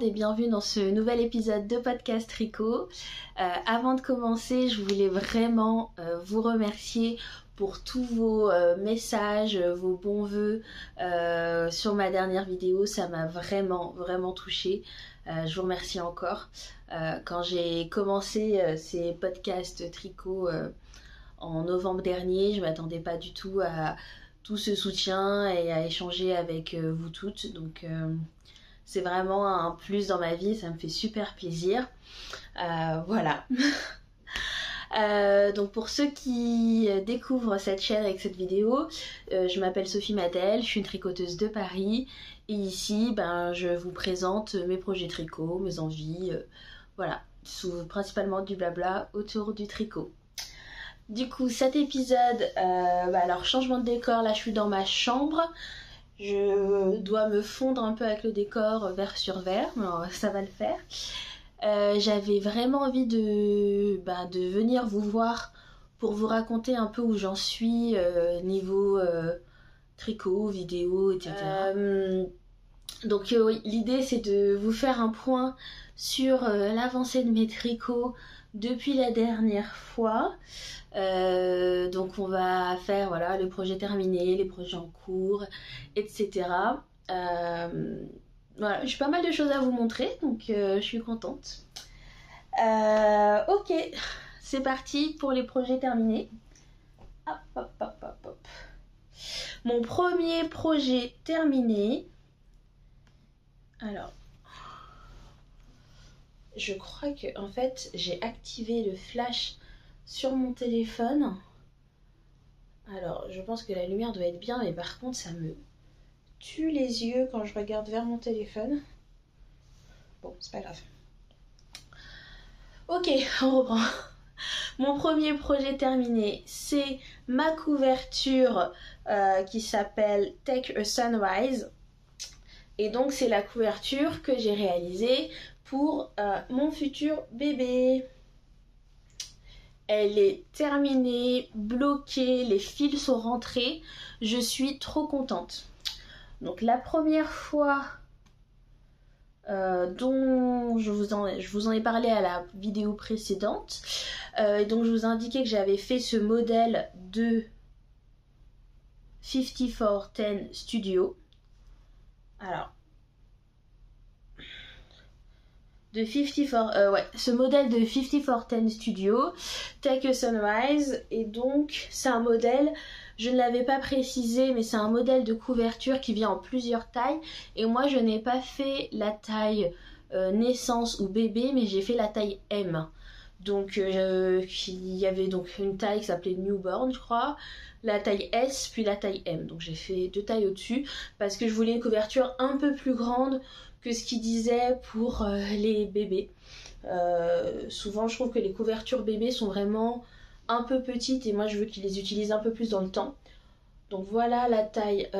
et bienvenue dans ce nouvel épisode de Podcast Tricot. Avant de commencer, je voulais vraiment vous remercier pour tous vos messages, vos bons vœux sur ma dernière vidéo. Ça m'a vraiment touchée. Je vous remercie encore. Quand j'ai commencé ces podcasts tricot en novembre dernier, je ne m'attendais pas du tout à tout ce soutien et à échanger avec vous toutes. Donc c'est vraiment un plus dans ma vie, ça me fait super plaisir. Voilà. Donc pour ceux qui découvrent cette chaîne avec cette vidéo, je m'appelle Sophie Madel, je suis une tricoteuse de Paris et ici je vous présente mes projets tricot, mes envies, voilà, principalement du blabla autour du tricot. Du coup cet épisode, alors changement de décor, là je suis dans ma chambre, je dois me fondre un peu avec le décor verre sur verre, mais ça va le faire. J'avais vraiment envie de venir vous voir pour vous raconter un peu où j'en suis niveau tricot, vidéo, etc. Donc oui, l'idée c'est de vous faire un point sur l'avancée de mes tricots depuis la dernière fois. Donc on va faire voilà, le projet terminé, les projets en cours, etc. Voilà, j'ai pas mal de choses à vous montrer, donc je suis contente. Ok, c'est parti pour les projets terminés. Hop. Mon premier projet terminé. Alors, je crois que en fait j'ai activé le flash sur mon téléphone. Alors, je pense que la lumière doit être bien, mais par contre ça me tue les yeux quand je regarde vers mon téléphone. Bon, c'est pas grave. Ok, on reprend. Mon premier projet terminé, c'est ma couverture qui s'appelle Take a Sunrise. Et donc c'est la couverture que j'ai réalisée pour mon futur bébé. Elle est terminée, bloquée, les fils sont rentrés. Je suis trop contente. Donc la première fois dont je vous en ai parlé à la vidéo précédente, donc je vous ai indiqué que j'avais fait ce modèle de 5410 Studio. Alors ce modèle de 5410 Studio, Take a Sunrise, et donc c'est un modèle, je ne l'avais pas précisé, mais c'est un modèle de couverture qui vient en plusieurs tailles, et moi je n'ai pas fait la taille naissance ou bébé, mais j'ai fait la taille M. Donc il y avait donc une taille qui s'appelait Newborn, je crois, la taille S, puis la taille M. Donc j'ai fait 2 tailles au-dessus, parce que je voulais une couverture un peu plus grande que ce qu'il disait pour les bébés. Souvent je trouve que les couvertures bébés sont vraiment un peu petites et moi je veux qu'ils les utilisent un peu plus dans le temps. Donc voilà la taille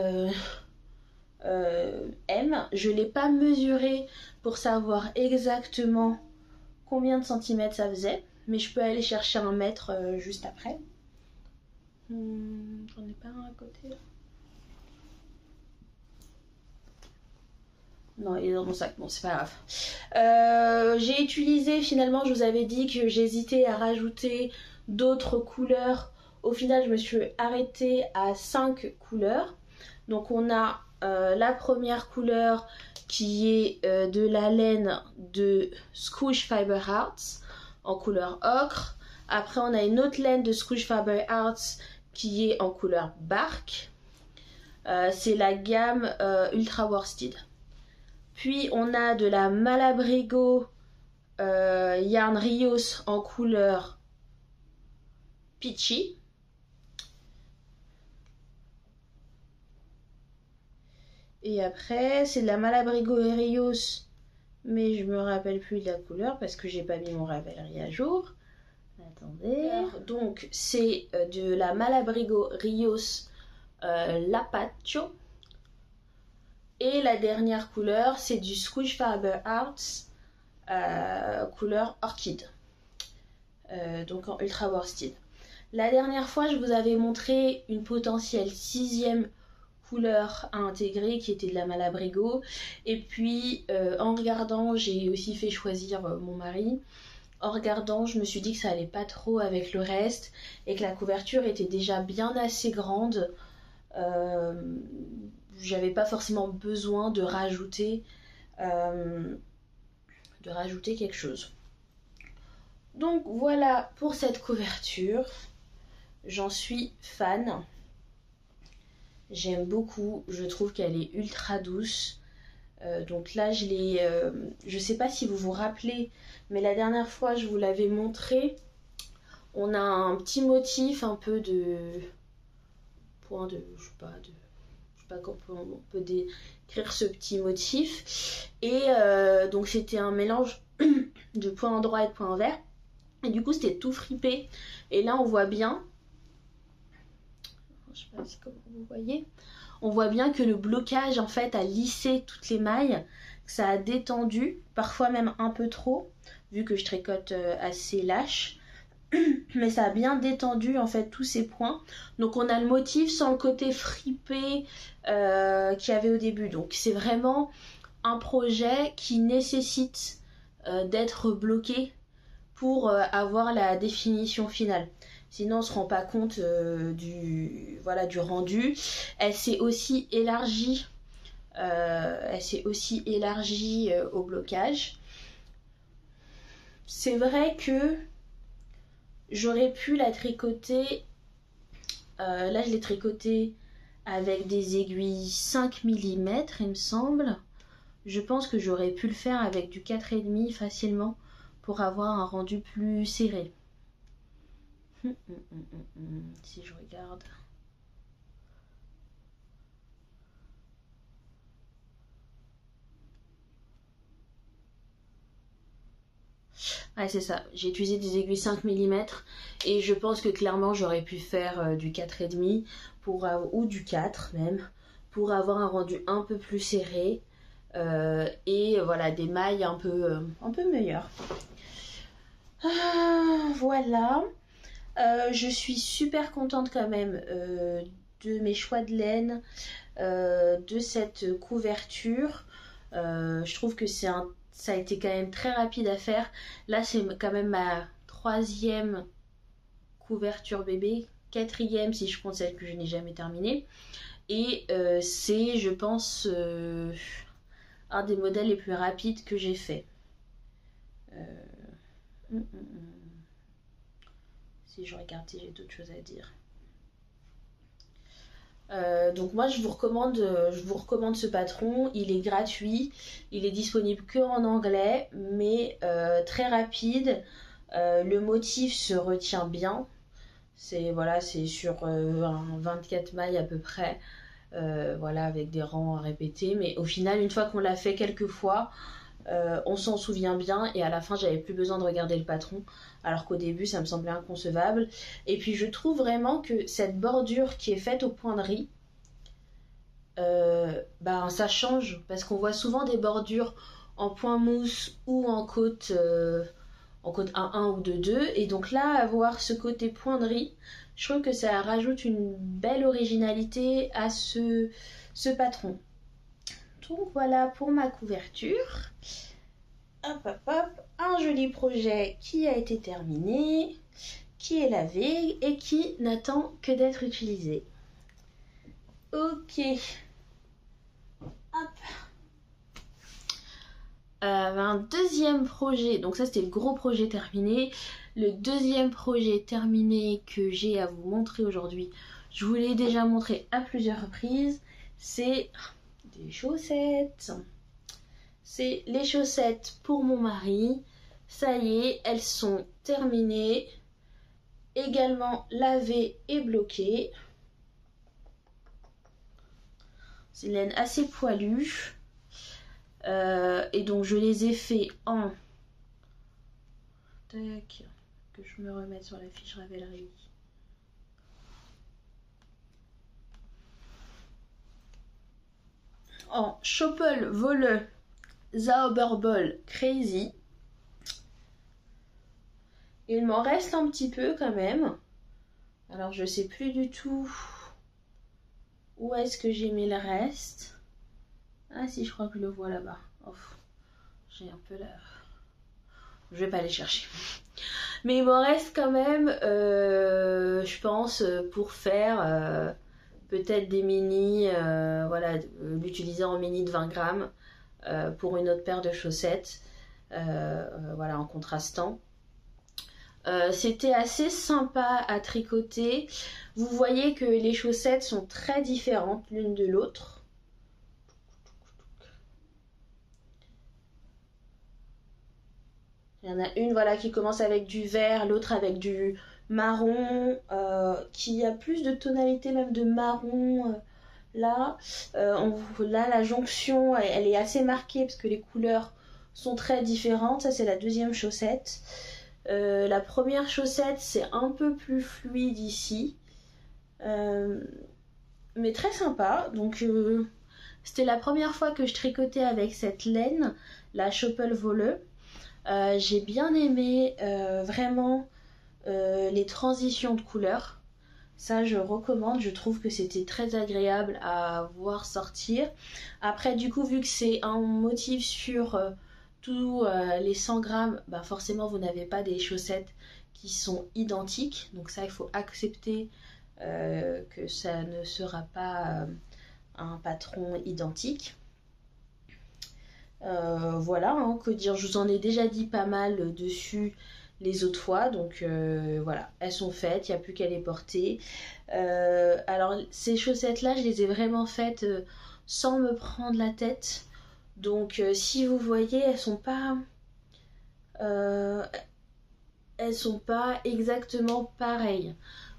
M. Je ne l'ai pas mesuré pour savoir exactement combien de centimètres ça faisait, mais je peux aller chercher un mètre juste après. J'en ai pas un à côté là. Non, il est dans mon sac, bon c'est pas grave. J'ai utilisé, finalement je vous avais dit que j'hésitais à rajouter d'autres couleurs. Au final je me suis arrêtée à 5 couleurs. Donc on a la première couleur qui est de la laine de Squish Fiber Arts en couleur ocre. Après on a une autre laine de Squish Fiber Arts qui est en couleur bark. C'est la gamme Ultra Worsted. Puis on a de la Malabrigo Yarn Rios en couleur peachy. Et après c'est de la Malabrigo Rios, mais je me rappelle plus de la couleur parce que j'ai pas mis mon rappellerie à jour. Attendez. Donc c'est de la Malabrigo Rios Lapacho. Et la dernière couleur, c'est du Squish Fiber Arts couleur Orchid. Donc en Ultra Worsted. La dernière fois, je vous avais montré une potentielle 6e couleur à intégrer qui était de la Malabrigo. Et puis en regardant, j'ai aussi fait choisir mon mari. En regardant, je me suis dit que ça allait pas trop avec le reste et que la couverture était déjà bien assez grande. J'avais pas forcément besoin de rajouter quelque chose. Donc voilà pour cette couverture. J'en suis fan. J'aime beaucoup. Je trouve qu'elle est ultra douce. Donc là, je sais pas si vous vous rappelez, mais la dernière fois, je vous l'avais montré. On a un petit motif un peu de point de, je sais pas comment on peut décrire ce petit motif. Et donc c'était un mélange de point endroit et de point envers. Et du coup, c'était tout fripé. Et là, on voit bien, je sais pas si comment vous voyez. On voit bien que le blocage en fait a lissé toutes les mailles, que ça a détendu, parfois même un peu trop, vu que je tricote assez lâche. Mais ça a bien détendu en fait tous ces points. Donc on a le motif sans le côté fripé qu'il y avait au début. Donc c'est vraiment un projet qui nécessite d'être bloqué pour avoir la définition finale. Sinon on ne se rend pas compte du rendu. Elle s'est aussi élargie, au blocage. C'est vrai que j'aurais pu la tricoter. Là je l'ai tricotée avec des aiguilles 5 mm il me semble. Je pense que j'aurais pu le faire avec du 4,5 facilement pour avoir un rendu plus serré. Si je regarde. Ouais, c'est ça. J'ai utilisé des aiguilles 5 mm et je pense que clairement j'aurais pu faire du 4,5 ou du 4 même pour avoir un rendu un peu plus serré et voilà, des mailles un peu meilleures. Voilà. Je suis super contente quand même de mes choix de laine, de cette couverture. Je trouve que ça a été quand même très rapide à faire. Là c'est quand même ma 3e couverture bébé, 4e si je compte celle que je n'ai jamais terminée. Et c'est, je pense, un des modèles les plus rapides que j'ai fait. Si je regarde si j'ai d'autres choses à dire. Donc moi je vous recommande ce patron. Il est gratuit, il est disponible que en anglais, mais très rapide. Le motif se retient bien. C'est sur 24 mailles à peu près, avec des rangs à répéter. Mais au final, une fois qu'on l'a fait quelques fois, on s'en souvient bien et à la fin j'avais plus besoin de regarder le patron, alors qu'au début ça me semblait inconcevable. Et puis je trouve vraiment que cette bordure qui est faite au point de riz, ça change, parce qu'on voit souvent des bordures en point mousse ou en côte 1-1 ou 2-2, et donc là avoir ce côté point de riz, je trouve que ça rajoute une belle originalité à ce patron. Donc voilà pour ma couverture. Hop hop hop, un joli projet qui a été terminé, qui est lavé et qui n'attend que d'être utilisé. Ok. Hop. Un deuxième projet, donc ça c'était le gros projet terminé. Le deuxième projet terminé que j'ai à vous montrer aujourd'hui, je vous l'ai déjà montré à plusieurs reprises, c'est des chaussettes. C'est les chaussettes pour mon mari. Ça y est, elles sont terminées. Également lavées et bloquées. C'est une laine assez poilue. Et donc je les ai fait en... Tac, que je me remette sur la fiche Ravelry. En Choppel Wolle Zauberball Crazy. Il m'en reste un petit peu quand même. Alors je sais plus du tout Où est-ce que j'ai mis le reste? Ah si, je crois que je le vois là-bas. Oh, j'ai un peu la... Je vais pas aller chercher. Mais il m'en reste quand même, je pense, pour faire peut-être des mini, voilà, l'utiliser en mini de 20 grammes pour une autre paire de chaussettes, voilà, en contrastant. C'était assez sympa à tricoter. Vous voyez que les chaussettes sont très différentes l'une de l'autre. Il y en a une, voilà, qui commence avec du vert, l'autre avec du marron, qui a plus de tonalité même de marron. Là, là, la jonction, elle est assez marquée parce que les couleurs sont très différentes. Ça, c'est la deuxième chaussette. La première chaussette, c'est un peu plus fluide ici. Mais très sympa. Donc, c'était la première fois que je tricotais avec cette laine, la Choppel Wolle. J'ai bien aimé vraiment les transitions de couleurs. Ça, je recommande. Je trouve que c'était très agréable à voir sortir. Après, du coup, vu que c'est un motif sur tous les 100 grammes, bah forcément, vous n'avez pas des chaussettes qui sont identiques. Donc ça, il faut accepter que ça ne sera pas un patron identique. Voilà, hein, que dire, je vous en ai déjà dit pas mal dessus les autres fois, donc voilà, elles sont faites, il n'y a plus qu'à les porter. Alors ces chaussettes là, je les ai vraiment faites sans me prendre la tête, donc si vous voyez, elles sont pas exactement pareilles.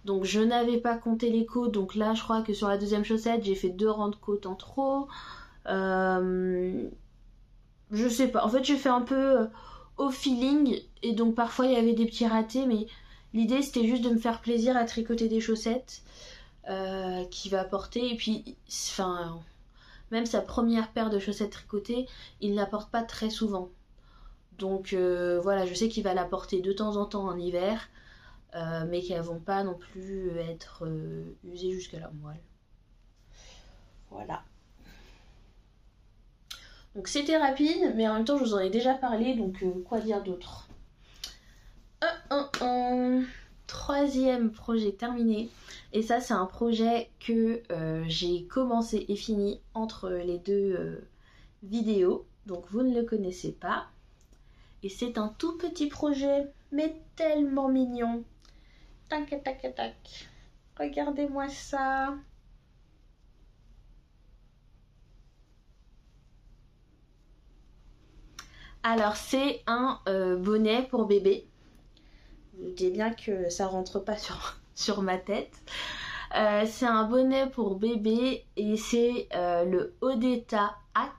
Donc je n'avais pas compté les côtes, donc là je crois que sur la deuxième chaussette j'ai fait 2 rangs de côtes en trop. Je sais pas, en fait j'ai fait un peu au feeling et donc parfois il y avait des petits ratés, mais l'idée c'était juste de me faire plaisir à tricoter des chaussettes qu'il va porter. Et puis enfin, même sa première paire de chaussettes tricotées, il ne la porte pas très souvent, donc voilà, je sais qu'il va la porter de temps en temps en hiver, mais qu'elles vont pas non plus être usées jusqu'à la moelle. Voilà. Donc c'était rapide, mais en même temps je vous en ai déjà parlé, donc quoi dire d'autre? Troisième projet terminé. Et ça c'est un projet que j'ai commencé et fini entre les deux vidéos. Donc vous ne le connaissez pas. Et c'est un tout petit projet, mais tellement mignon. Tac, tac, tac. Regardez-moi ça. Alors c'est un bonnet pour bébé. Vous doutez bien que ça rentre pas sur ma tête. C'est un bonnet pour bébé et c'est le Odetta Hat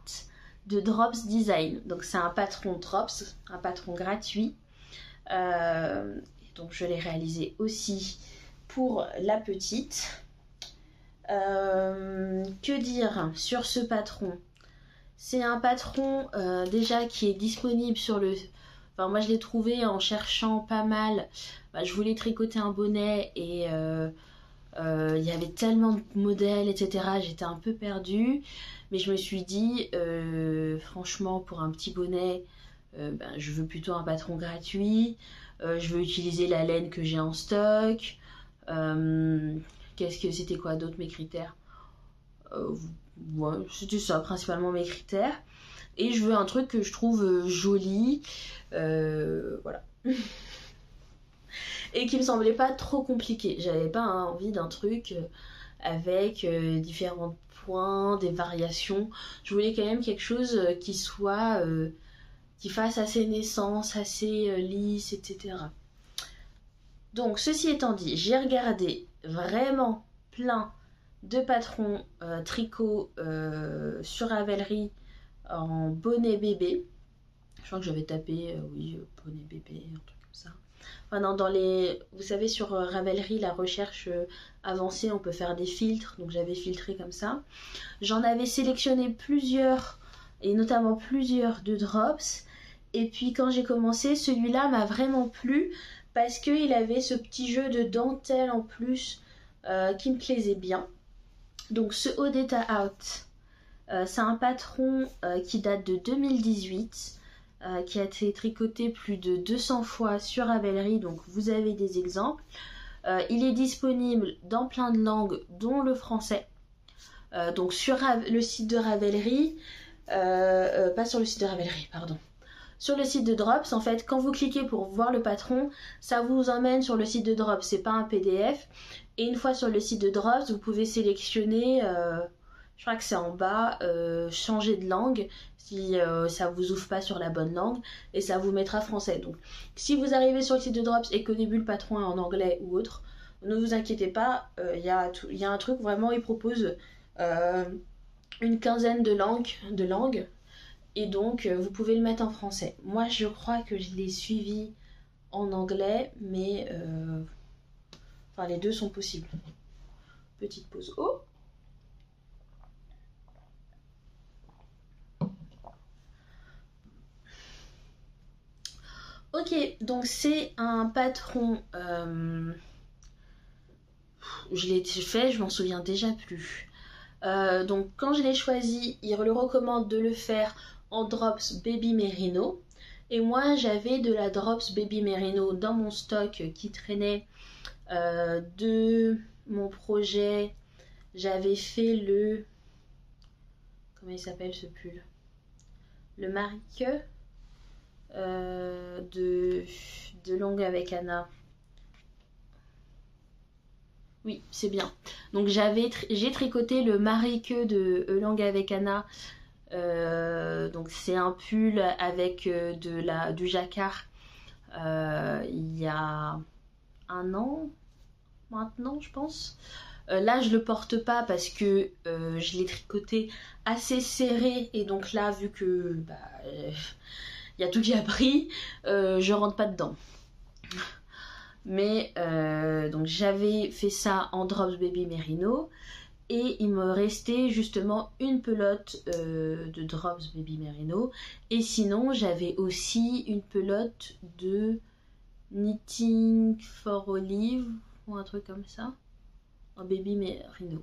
de Drops Design. Donc c'est un patron Drops, un patron gratuit. Donc je l'ai réalisé aussi pour la petite. Que dire sur ce patron? C'est un patron déjà qui est disponible sur le... Enfin moi je l'ai trouvé en cherchant pas mal. Je voulais tricoter un bonnet et il y avait tellement de modèles, etc. J'étais un peu perdue. Mais je me suis dit, franchement pour un petit bonnet, je veux plutôt un patron gratuit. Je veux utiliser la laine que j'ai en stock. C'était quoi d'autre mes critères? Ouais, c'était ça principalement mes critères. Et je veux un truc que je trouve joli, voilà. Et qui me semblait pas trop compliqué. J'avais pas envie d'un truc avec différents points, des variations. Je voulais quand même quelque chose qui soit qui fasse assez naissance, assez lisse, etc. Donc ceci étant dit, j'ai regardé vraiment plein de patrons tricot sur Ravelry en bonnet bébé. Je crois que j'avais tapé oui, bonnet bébé, un truc comme ça. Enfin, non, vous savez, sur Ravelry, la recherche avancée, on peut faire des filtres, donc j'avais filtré comme ça. J'en avais sélectionné plusieurs, et notamment plusieurs de Drops. Et puis quand j'ai commencé, celui-là m'a vraiment plu parce qu'il avait ce petit jeu de dentelle en plus qui me plaisait bien. Donc ce Odetta Out, c'est un patron qui date de 2018, qui a été tricoté plus de 200 fois sur Ravelry, donc vous avez des exemples. Il est disponible dans plein de langues, dont le français. Donc sur le site de Ravelry, pas sur le site de Ravelry, pardon. Sur le site de Drops, en fait, quand vous cliquez pour voir le patron, ça vous emmène sur le site de Drops, c'est pas un PDF. Et une fois sur le site de Drops, vous pouvez sélectionner, je crois que c'est en bas, changer de langue, si ça vous ouvre pas sur la bonne langue, et ça vous mettra français. Donc, si vous arrivez sur le site de Drops et qu'au début le patron est en anglais ou autre, ne vous inquiétez pas, il y a un truc, vraiment, il propose une quinzaine de langues. Et donc, vous pouvez le mettre en français. Moi, je crois que je l'ai suivi en anglais, mais enfin, les deux sont possibles. Petite pause eau. Ok, donc c'est un patron. Je l'ai fait, je m'en souviens déjà plus. Donc, quand je l'ai choisi, il le recommande de le faire en Drops Baby Merino. Et moi, j'avais de la Drops Baby Merino dans mon stock qui traînait de mon projet. J'avais fait le... Comment il s'appelle ce pull? Le Marique de Longue avec Anna. Oui, c'est bien. Donc j'ai tricoté le Marique de Langue avec Anna. Donc c'est un pull avec du jacquard il y a un an maintenant, je pense. Là je le porte pas parce que je l'ai tricoté assez serré, et donc là, vu que y a tout qui a pris, je rentre pas dedans. Mais donc j'avais fait ça en Drops Baby Merino, et il me restait justement une pelote de Drops Baby Merino. Et sinon, j'avais aussi une pelote de Knitting for Olive ou un truc comme ça, en Baby Merino.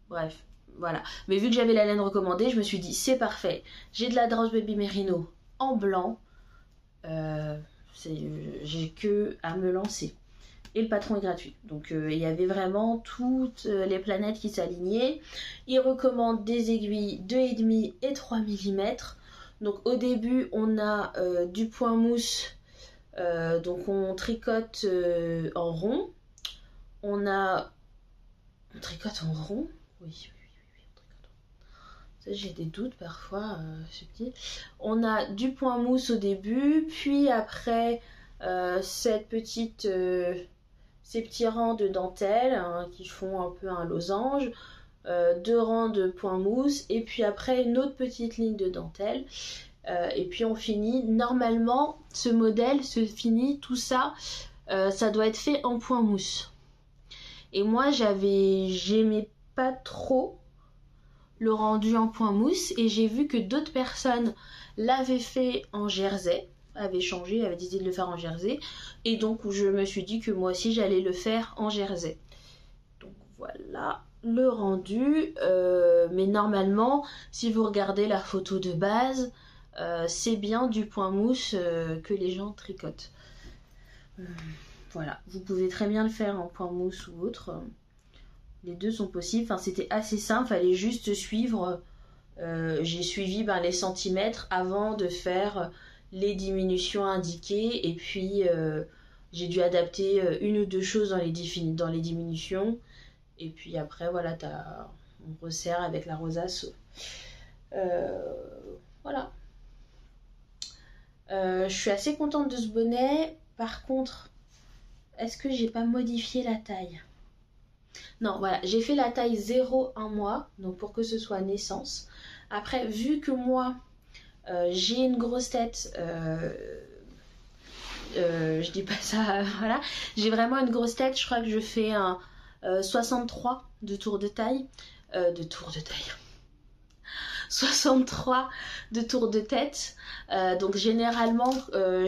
Bref, voilà. Mais vu que j'avais la laine recommandée, je me suis dit c'est parfait. J'ai de la Drops Baby Merino en blanc. J'ai que à me lancer. Et le patron est gratuit. Donc il y avait vraiment toutes les planètes qui s'alignaient. Il recommande des aiguilles 2,5 et 3 mm. Donc au début, on a du point mousse. Donc on tricote en rond. On tricote en rond. Oui, on tricote en rond. J'ai des doutes parfois subtils. On a du point mousse au début, puis après ces petits rangs de dentelle qui font un peu un losange, 2 rangs de point mousse, et puis après une autre petite ligne de dentelle, et puis on finit. Normalement, ce modèle se finit, tout ça, ça doit être fait en point mousse. Et moi, j'aimais pas trop le rendu en point mousse, et j'ai vu que d'autres personnes l'avaient fait en jersey, avait changé, avait décidé de le faire en jersey, et donc je me suis dit que moi aussi j'allais le faire en jersey. Donc voilà le rendu, mais normalement, si vous regardez la photo de base, c'est bien du point mousse que les gens tricotent. Voilà, vous pouvez très bien le faire en point mousse ou autre. Les deux sont possibles. Enfin, c'était assez simple, fallait juste suivre. J'ai suivi les centimètres avant de faire les diminutions indiquées, et puis j'ai dû adapter une ou deux choses dans les diminutions, et puis après voilà, on resserre avec la rosace. Voilà. Je suis assez contente de ce bonnet. Par contre, est-ce que j'ai pas modifié la taille? Non, voilà, j'ai fait la taille 0-1 mois, donc pour que ce soit naissance. Après, vu que moi, j'ai une grosse tête, je dis pas ça, voilà. J'ai vraiment une grosse tête, je crois que je fais un 63 de tour de taille. 63 de tour de tête. Donc généralement, quand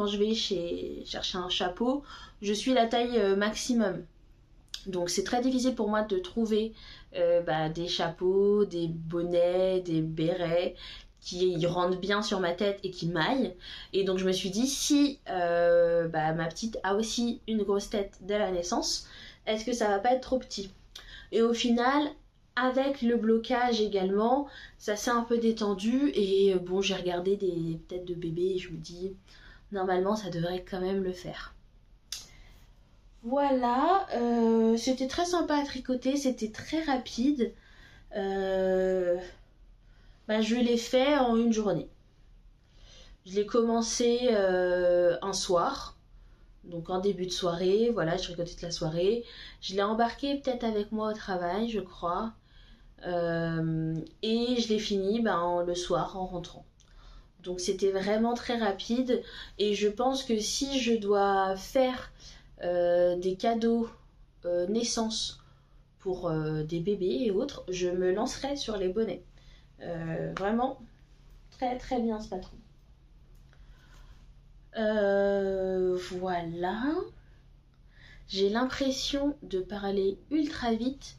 je vais chercher un chapeau, je suis la taille maximum. Donc c'est très difficile pour moi de trouver des chapeaux, des bonnets, des bérets qui rentrent bien sur ma tête et qui maillent. Et donc je me suis dit, si ma petite a aussi une grosse tête dès la naissance, est-ce que ça va pas être trop petit? Et au final, avec le blocage également, ça s'est un peu détendu. Et bon, j'ai regardé des têtes de bébé et je me dis, normalement ça devrait quand même le faire. Voilà, c'était très sympa à tricoter, c'était très rapide. Je l'ai fait en une journée. Je l'ai commencé un soir, donc en début de soirée, voilà, je tricotais toute la soirée. Je l'ai embarqué peut-être avec moi au travail, je crois. Et je l'ai fini le soir en rentrant. Donc c'était vraiment très rapide. Et je pense que si je dois faire des cadeaux naissance pour des bébés et autres, je me lancerai sur les bonnets. Vraiment très très bien ce patron. Voilà. J'ai l'impression de parler ultra vite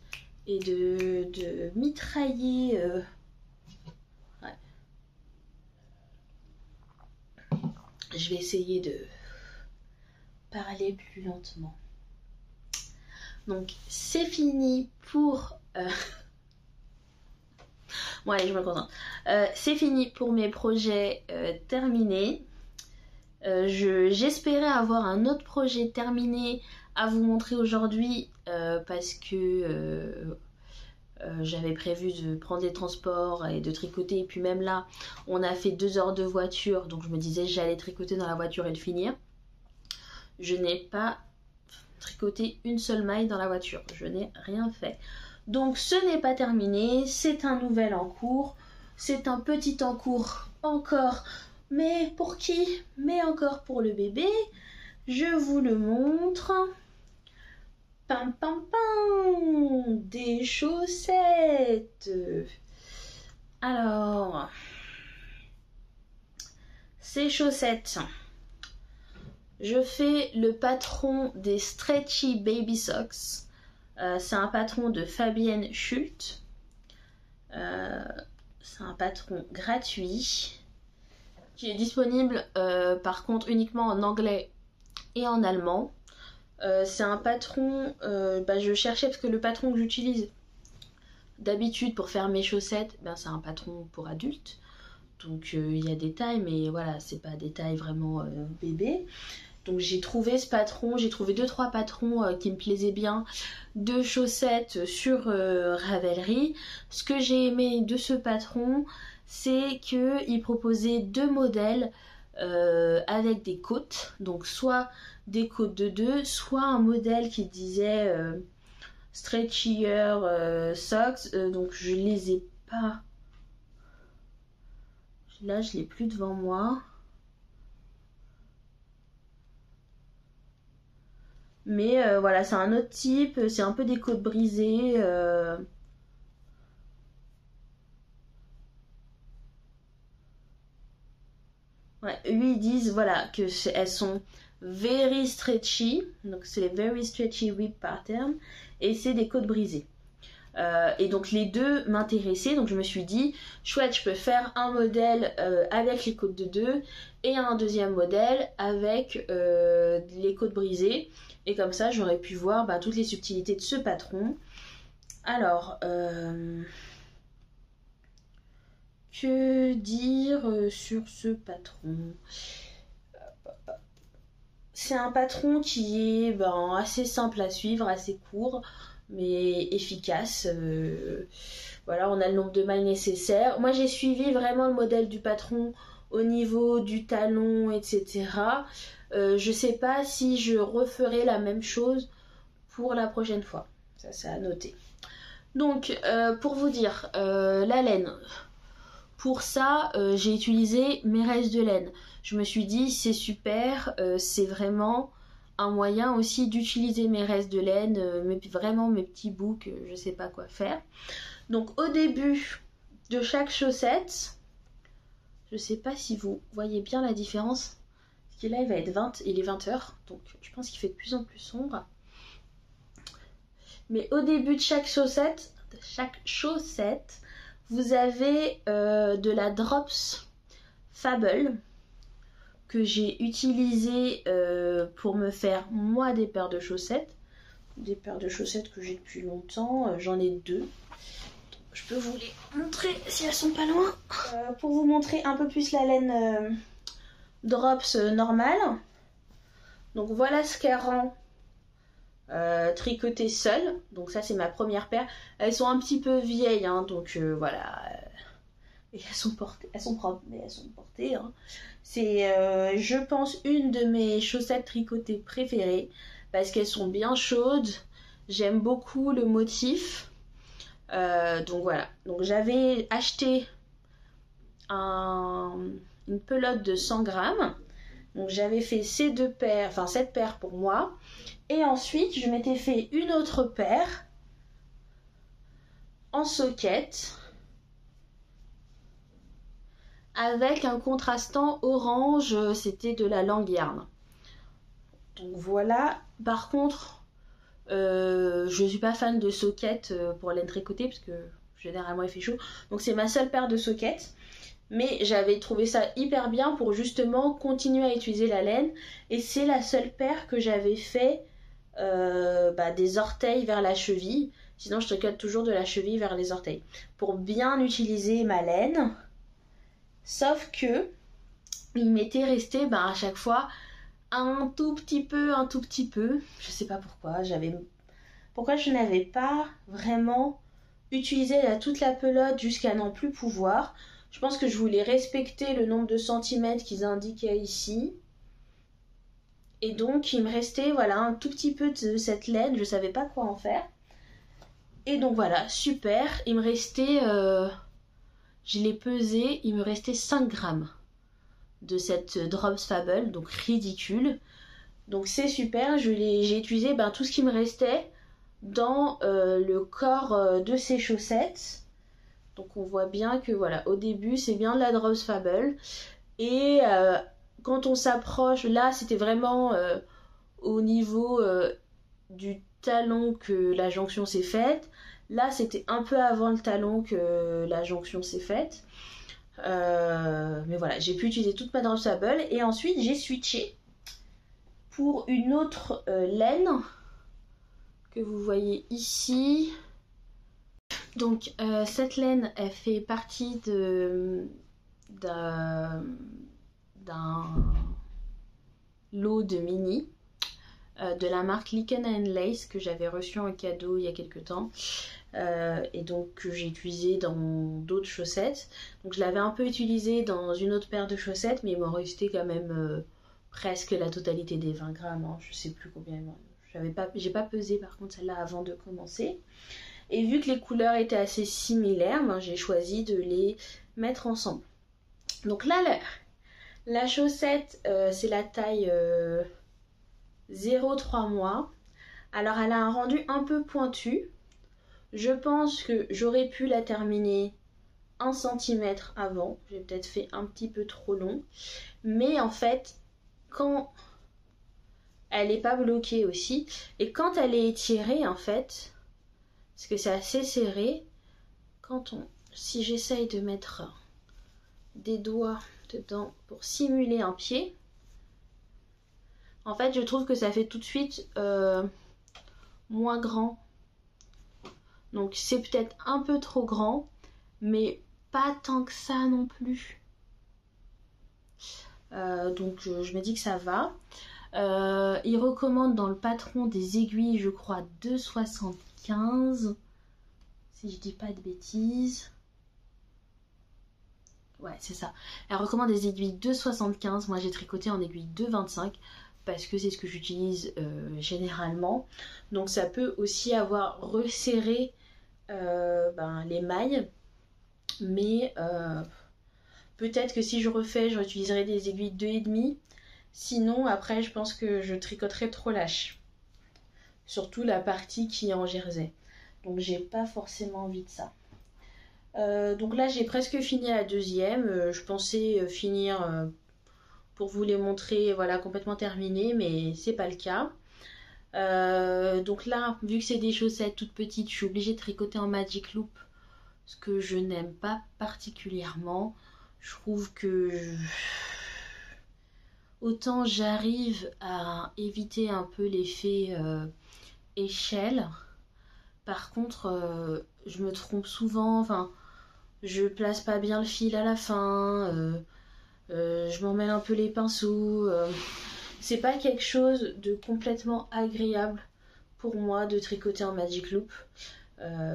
et de mitrailler. Ouais. Je vais essayer de parler plus lentement. Donc c'est fini pour... Bon allez, je me concentre. C'est fini pour mes projets terminés. J'espérais avoir un autre projet terminé à vous montrer aujourd'hui parce que j'avais prévu de prendre des transports et de tricoter. Et puis même là, on a fait 2 heures de voiture. Donc je me disais j'allais tricoter dans la voiture et le finir. Je n'ai pas tricoté une seule maille dans la voiture. Je n'ai rien fait. Donc ce n'est pas terminé. C'est un nouvel en cours. C'est un petit en cours encore. Mais pour qui? Mais encore pour le bébé. Je vous le montre. Pam pam pam. Des chaussettes. Alors, ces chaussettes, je fais le patron des Stretchy Baby Socks. C'est un patron de Fabienne Schult. C'est un patron gratuit qui est disponible par contre uniquement en anglais et en allemand. C'est un patron, je cherchais parce que le patron que j'utilise d'habitude pour faire mes chaussettes, c'est un patron pour adultes. Donc il y a des tailles, mais voilà, c'est pas des tailles vraiment bébé. Donc j'ai trouvé ce patron, j'ai trouvé 2-3 patrons qui me plaisaient bien de chaussettes sur Ravelry. Ce que j'ai aimé de ce patron, c'est qu'il proposait 2 modèles avec des côtes. Donc soit des côtes de 2, soit un modèle qui disait Stretchier Socks. Donc je les ai pas. Là je l'ai plus devant moi. Mais voilà, c'est un autre type, c'est un peu des côtes brisées. Ouais, eux ils disent voilà que elles sont very stretchy, donc c'est les very stretchy whip pattern, et c'est des côtes brisées. Et donc les deux m'intéressaient, donc je me suis dit chouette, je peux faire un modèle avec les côtes de 2 et un deuxième modèle avec les côtes brisées, et comme ça j'aurais pu voir toutes les subtilités de ce patron. Alors que dire sur ce patron? C'est un patron qui est assez simple à suivre, assez court, mais efficace. Voilà, on a le nombre de mailles nécessaires. Moi, j'ai suivi vraiment le modèle du patron au niveau du talon, etc. Je sais pas si je referai la même chose pour la prochaine fois. Ça, c'est à noter. Donc, pour vous dire, la laine. Pour ça, j'ai utilisé mes restes de laine. Je me suis dit, c'est super, c'est vraiment un moyen aussi d'utiliser mes restes de laine, vraiment mes petits bouts que je sais pas quoi faire. Donc au début de chaque chaussette, je sais pas si vous voyez bien la différence, parce que là il est 20h, donc je pense qu'il fait de plus en plus sombre. Mais au début de chaque chaussette, vous avez de la Drops Fable que j'ai utilisé pour me faire moi des paires de chaussettes. Des paires de chaussettes que j'ai depuis longtemps, j'en ai 2. Je peux vous les montrer si elles sont pas loin. Pour vous montrer un peu plus la laine Drops normale. Donc voilà ce qu'elle rend tricotée seule. Donc ça c'est ma première paire. Elles sont un petit peu vieilles, hein, donc voilà. Et elles sont propres, mais elles sont portées. Hein. C'est, je pense, une de mes chaussettes tricotées préférées parce qu'elles sont bien chaudes. J'aime beaucoup le motif. Donc voilà. Donc j'avais acheté une pelote de 100 grammes. Donc j'avais fait ces 2 paires, enfin cette paire pour moi. Et ensuite, je m'étais fait une autre paire en soquette avec un contrastant orange, c'était de la Langyarn. Donc voilà. Par contre, je suis pas fan de soquettes pour laine tricotée parce que généralement il fait chaud. Donc c'est ma seule paire de soquettes. Mais j'avais trouvé ça hyper bien pour justement continuer à utiliser la laine. Et c'est la seule paire que j'avais fait des orteils vers la cheville. Sinon je tricote toujours de la cheville vers les orteils. Pour bien utiliser ma laine. Sauf que il m'était resté à chaque fois un tout petit peu. Je sais pas pourquoi. Pourquoi je n'avais pas vraiment utilisé toute la pelote jusqu'à n'en plus pouvoir. Je pense que je voulais respecter le nombre de centimètres qu'ils indiquaient ici. Et donc il me restait voilà un tout petit peu de cette laine. Je savais pas quoi en faire. Et donc voilà, super. Il me restait... je l'ai pesé, il me restait 5 grammes de cette Drops Fable, donc ridicule. Donc c'est super, j'ai utilisé tout ce qui me restait dans le corps de ces chaussettes. Donc on voit bien que voilà, au début c'est bien de la Drops Fable. Et quand on s'approche, là c'était vraiment au niveau du talon que la jonction s'est faite. Là c'était un peu avant le talon que la jonction s'est faite. Mais voilà, j'ai pu utiliser toute ma Drops Fable. Et ensuite j'ai switché pour une autre laine que vous voyez ici. Donc cette laine, elle fait partie d'un lot de mini de la marque Liken & Lace que j'avais reçu en cadeau il y a quelques temps et donc que j'ai utilisé dans d'autres chaussettes. Donc je l'avais un peu utilisé dans une autre paire de chaussettes, mais il m'en restait quand même presque la totalité des 20 grammes, hein. Je sais plus combien. J'ai pas pesé par contre celle-là avant de commencer. Et vu que les couleurs étaient assez similaires, j'ai choisi de les mettre ensemble. Donc là, la chaussette, c'est la taille 0,3 mois. Alors elle a un rendu un peu pointu. Je pense que j'aurais pu la terminer 1 cm avant. J'ai peut-être fait un petit peu trop long. Mais en fait, quand elle n'est pas bloquée aussi, et quand elle est étirée en fait... parce que c'est assez serré. Si j'essaye de mettre des doigts dedans pour simuler un pied, en fait je trouve que ça fait tout de suite moins grand. Donc c'est peut-être un peu trop grand, mais pas tant que ça non plus. Donc je me dis que ça va. Il recommande dans le patron des aiguilles, je crois, 2,75. Si je dis pas de bêtises. Ouais, c'est ça. Elle recommande des aiguilles 2,75. Moi, j'ai tricoté en aiguille 2,25 parce que c'est ce que j'utilise généralement. Donc, ça peut aussi avoir resserré les mailles. Mais peut-être que si je refais, j'utiliserai des aiguilles 2,5. Sinon, après, je pense que je tricoterai trop lâche. Surtout la partie qui est en jersey. Donc j'ai pas forcément envie de ça. Donc là j'ai presque fini la deuxième. Je pensais finir pour vous les montrer, voilà, complètement terminée, mais c'est pas le cas. Donc là, vu que c'est des chaussettes toutes petites, je suis obligée de tricoter en Magic Loop, ce que je n'aime pas particulièrement. Je trouve que autant j'arrive à éviter un peu l'effet échelle, par contre je me trompe souvent, enfin je place pas bien le fil à la fin, je m'emmêle un peu les pinceaux, c'est pas quelque chose de complètement agréable pour moi de tricoter en Magic Loop.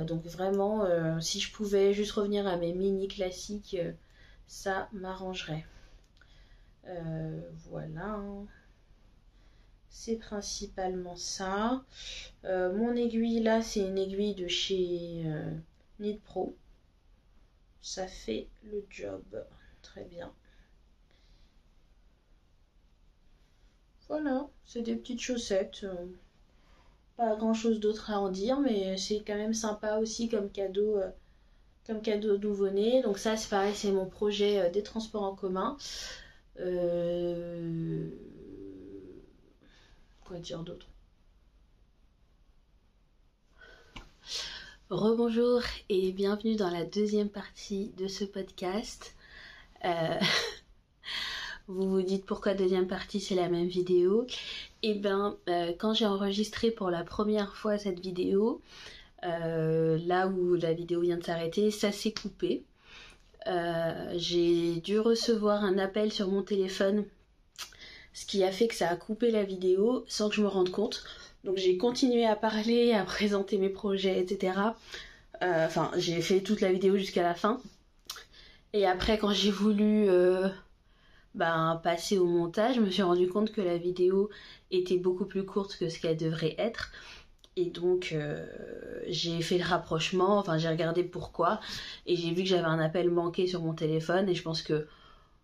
Donc vraiment, si je pouvais juste revenir à mes mini classiques, ça m'arrangerait. Voilà, c'est principalement ça. Mon aiguille là, c'est une aiguille de chez Knit Pro. Ça fait le job très bien. Voilà, c'est des petites chaussettes. Pas grand chose d'autre à en dire, mais c'est quand même sympa aussi comme cadeau nouveau-né. Donc ça, c'est pareil, c'est mon projet des transports en commun. Quoi dire d'autre? Rebonjour et bienvenue dans la deuxième partie de ce podcast. Vous vous dites pourquoi deuxième partie, c'est la même vidéo. Et ben, quand j'ai enregistré pour la première fois cette vidéo, là où la vidéo vient de s'arrêter, ça s'est coupé. J'ai dû recevoir un appel sur mon téléphone, ce qui a fait que ça a coupé la vidéo sans que je me rende compte. Donc j'ai continué à parler, à présenter mes projets, etc. Enfin, j'ai fait toute la vidéo jusqu'à la fin. Et après, quand j'ai voulu passer au montage, je me suis rendu compte que la vidéo était beaucoup plus courte que ce qu'elle devrait être. Et donc j'ai fait le rapprochement, enfin j'ai regardé pourquoi, et j'ai vu que j'avais un appel manqué sur mon téléphone, et je pense que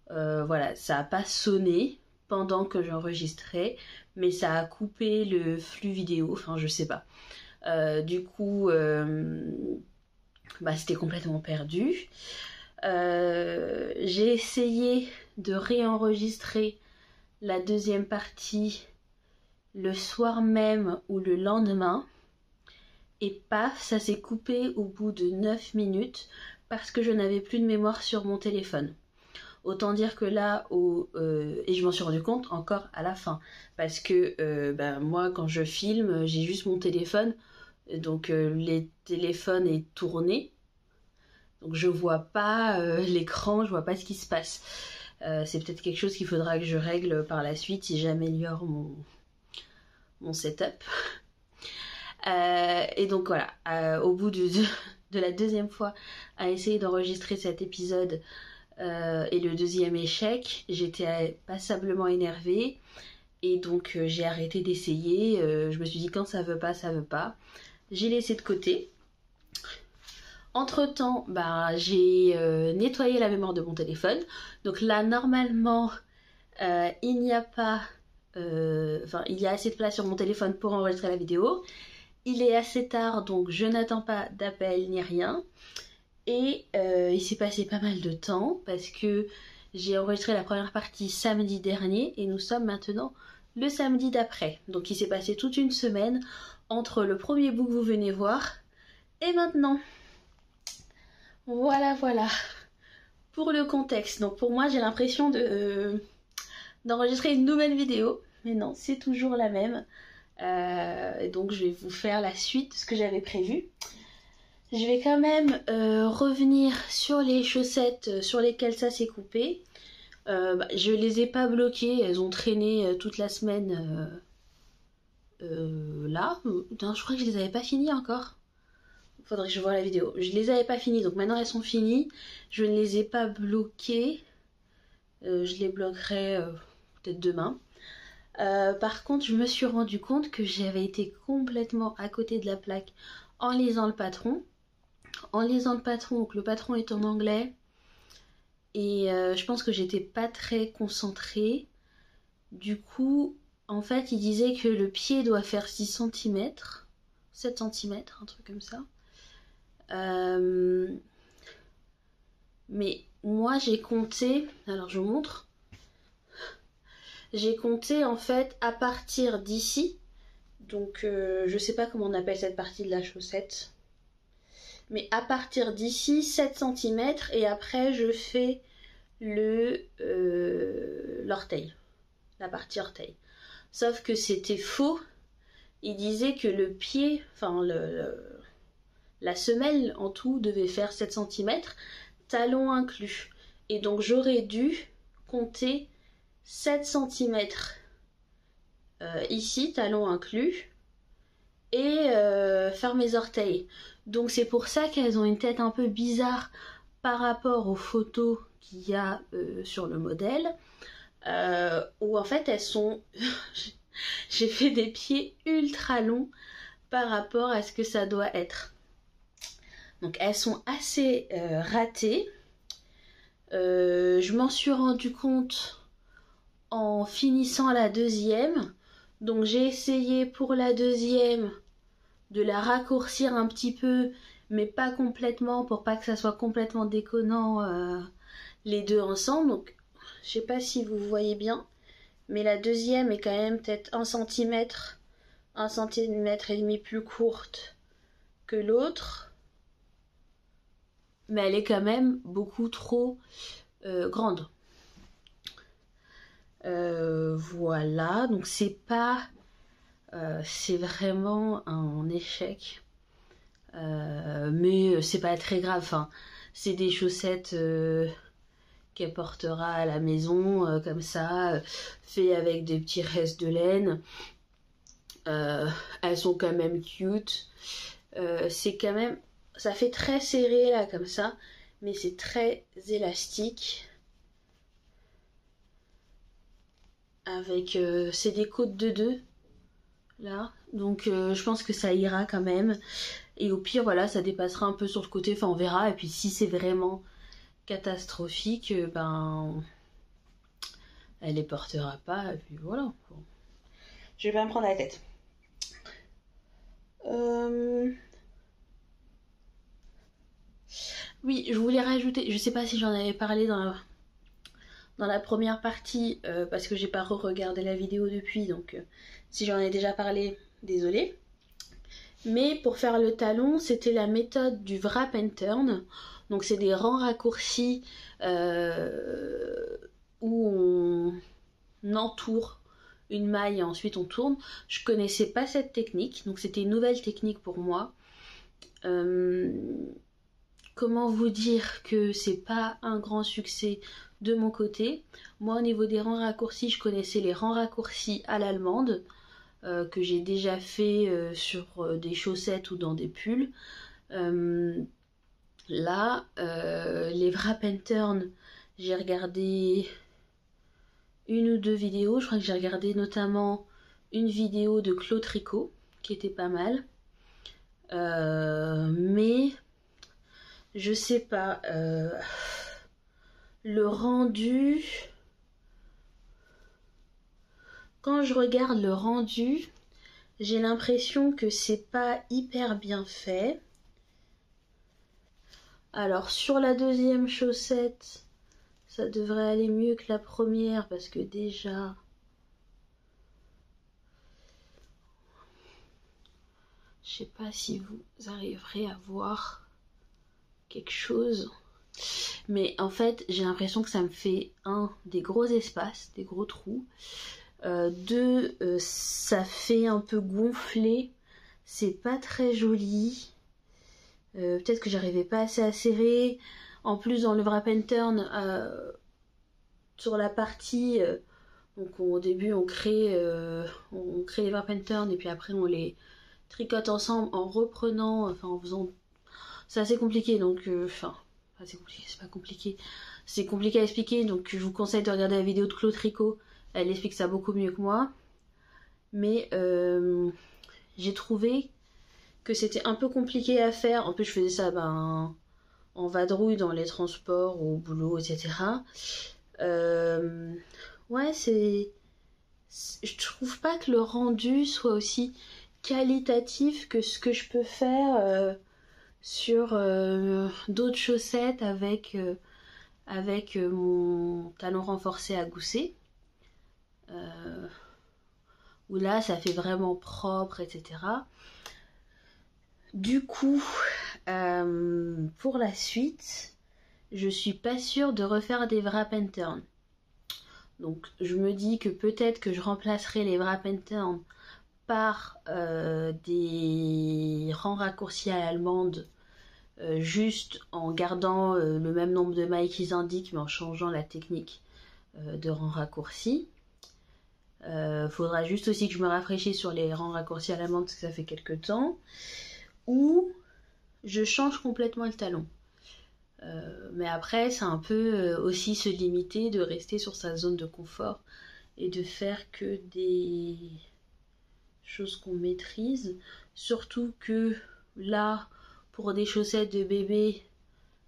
voilà, ça n'a pas sonné pendant que j'enregistrais, mais ça a coupé le flux vidéo, enfin je sais pas. Du coup, c'était complètement perdu. J'ai essayé de réenregistrer la deuxième partie le soir même ou le lendemain, et paf, ça s'est coupé au bout de 9 minutes parce que je n'avais plus de mémoire sur mon téléphone. Autant dire que là, et je m'en suis rendu compte encore à la fin, parce que moi quand je filme, j'ai juste mon téléphone, donc le téléphone est tourné, donc je vois pas l'écran, je vois pas ce qui se passe. C'est peut-être quelque chose qu'il faudra que je règle par la suite si j'améliore mon setup. Et donc voilà, au bout de la deuxième fois à essayer d'enregistrer cet épisode et le deuxième échec, j'étais passablement énervée, et donc j'ai arrêté d'essayer. Je me suis dit quand ça veut pas, ça veut pas. J'ai laissé de côté. Entre temps, j'ai nettoyé la mémoire de mon téléphone. Donc là, normalement, il n'y a pas... il y a assez de place sur mon téléphone pour enregistrer la vidéo. Il est assez tard, donc je n'attends pas d'appel ni rien. Et il s'est passé pas mal de temps parce que j'ai enregistré la première partie samedi dernier et nous sommes maintenant le samedi d'après. Donc il s'est passé toute une semaine entre le premier bout que vous venez voir et maintenant. Voilà, pour le contexte. Donc pour moi, j'ai l'impression d'enregistrer une nouvelle vidéo, mais non, c'est toujours la même. Donc je vais vous faire la suite de ce que j'avais prévu. Je vais quand même revenir sur les chaussettes sur lesquelles ça s'est coupé. Je les ai pas bloquées, elles ont traîné toute la semaine là. Putain, je crois que je les avais pas finies encore. Faudrait que je voie la vidéo. Je les avais pas finies, donc maintenant elles sont finies. Je ne les ai pas bloquées. Je les bloquerai peut-être demain. Par contre, je me suis rendu compte que j'avais été complètement à côté de la plaque en lisant le patron. Donc le patron est en anglais. Et je pense que j'étais pas très concentrée. Du coup, en fait, il disait que le pied doit faire 6 cm, 7 cm, un truc comme ça. Mais moi j'ai compté, alors je vous montre, j'ai compté en fait à partir d'ici, Donc je sais pas comment on appelle cette partie de la chaussette. Mais à partir d'ici, 7 cm et après je fais l'orteil, la partie orteil. Sauf que c'était faux. Il disait que le pied, enfin la semelle en tout devait faire 7 cm, talon inclus. Et donc j'aurais dû compter 7 cm ici, talon inclus, et faire mes orteils. Donc c'est pour ça qu'elles ont une tête un peu bizarre par rapport aux photos qu'il y a sur le modèle, où en fait elles sont... J'ai fait des pieds ultra longs par rapport à ce que ça doit être. Donc elles sont assez ratées. Je m'en suis rendu compte en finissant la deuxième. Donc j'ai essayé pour la deuxième de la raccourcir un petit peu, mais pas complètement, pour pas que ça soit complètement déconnant les deux ensemble. Donc je sais pas si vous voyez bien, mais la deuxième est quand même peut-être 1 cm, 1,5 cm plus courte que l'autre, mais elle est quand même beaucoup trop grande. Voilà, donc c'est pas... c'est vraiment un échec. Mais c'est pas très grave. Enfin, c'est des chaussettes qu'elle portera à la maison, comme ça, fait avec des petits restes de laine. Elles sont quand même cute. C'est quand même... Ça fait très serré là, comme ça. Mais c'est très élastique. Avec... c'est des côtes de 2. Là, donc je pense que ça ira quand même, et au pire voilà, ça dépassera un peu sur le côté, enfin on verra, et puis si c'est vraiment catastrophique, ben elle les portera pas, et puis voilà. Bon. Je vais pas me prendre la tête. Oui, je voulais rajouter, je sais pas si j'en avais parlé dans la première partie, parce que j'ai pas re-regardé la vidéo depuis, donc si j'en ai déjà parlé, désolée. Mais pour faire le talon, c'était la méthode du wrap and turn. Donc c'est des rangs raccourcis où on entoure une maille et ensuite on tourne. Je connaissais pas cette technique, donc c'était une nouvelle technique pour moi. Comment vous dire que c'est pas un grand succès de mon côté. Moi au niveau des rangs raccourcis, je connaissais les rangs raccourcis à l'allemande, que j'ai déjà fait sur des chaussettes ou dans des pulls. Là, les wrap and turn, j'ai regardé une ou deux vidéos. Je crois que j'ai regardé notamment une vidéo de Claude Tricot qui était pas mal. Mais je sais pas. Le rendu... Quand je regarde le rendu, j'ai l'impression que c'est pas hyper bien fait. Alors sur la deuxième chaussette, ça devrait aller mieux que la première parce que déjà... Je sais pas si vous arriverez à voir quelque chose. Mais en fait, j'ai l'impression que ça me fait des gros espaces, des gros trous. Ça fait un peu gonflé. C'est pas très joli. Peut-être que j'arrivais pas assez à serrer. En plus, dans le wrap and turn, sur la partie... donc au début, on crée les wrap and turn et puis après, on les tricote ensemble en reprenant... Enfin, en faisant... C'est assez compliqué, donc... c'est compliqué, c'est pas compliqué. C'est compliqué à expliquer, donc je vous conseille de regarder la vidéo de Claude Tricot. Elle explique ça beaucoup mieux que moi. Mais j'ai trouvé que c'était un peu compliqué à faire. En plus, je faisais ça en vadrouille dans les transports, au boulot, etc. Ouais, je trouve pas que le rendu soit aussi qualitatif que ce que je peux faire sur d'autres chaussettes avec mon talon renforcé à gousset. où là ça fait vraiment propre, etc. Du coup, pour la suite, je suis pas sûre de refaire des wrap and turn. Donc je me dis que peut-être que je remplacerai les wrap and turn par des rangs raccourcis à l'allemande, juste en gardant le même nombre de mailles qu'ils indiquent, mais en changeant la technique de rangs raccourcis. Faudra juste aussi que je me rafraîchisse sur les rangs raccourcis à l'allemande parce que ça fait quelques temps. Ou je change complètement le talon. Mais après, c'est un peu aussi se limiter, de rester sur sa zone de confort et de faire que des choses qu'on maîtrise. Surtout que là, pour des chaussettes de bébé,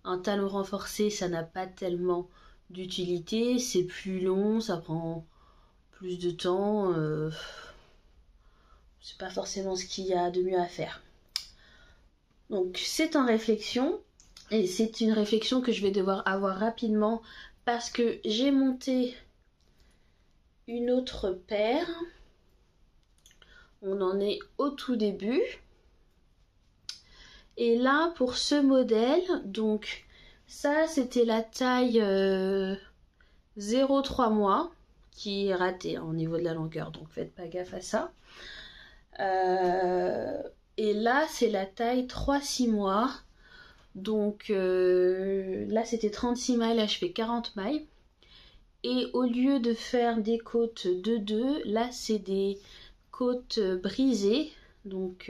un talon renforcé, ça n'a pas tellement d'utilité. C'est plus long, ça prend plus de temps. C'est pas forcément ce qu'il y a de mieux à faire. Donc c'est en réflexion. Et c'est une réflexion que je vais devoir avoir rapidement parce que j'ai monté une autre paire. On en est au tout début. Et là, pour ce modèle, donc ça c'était la taille 0,3 mois qui est ratée au niveau de la longueur, donc faites pas gaffe à ça. Et là, c'est la taille 3-6 mois. Donc là c'était 36 mailles, là je fais 40 mailles. Et au lieu de faire des côtes 2-2, là c'est des côtes brisées. Donc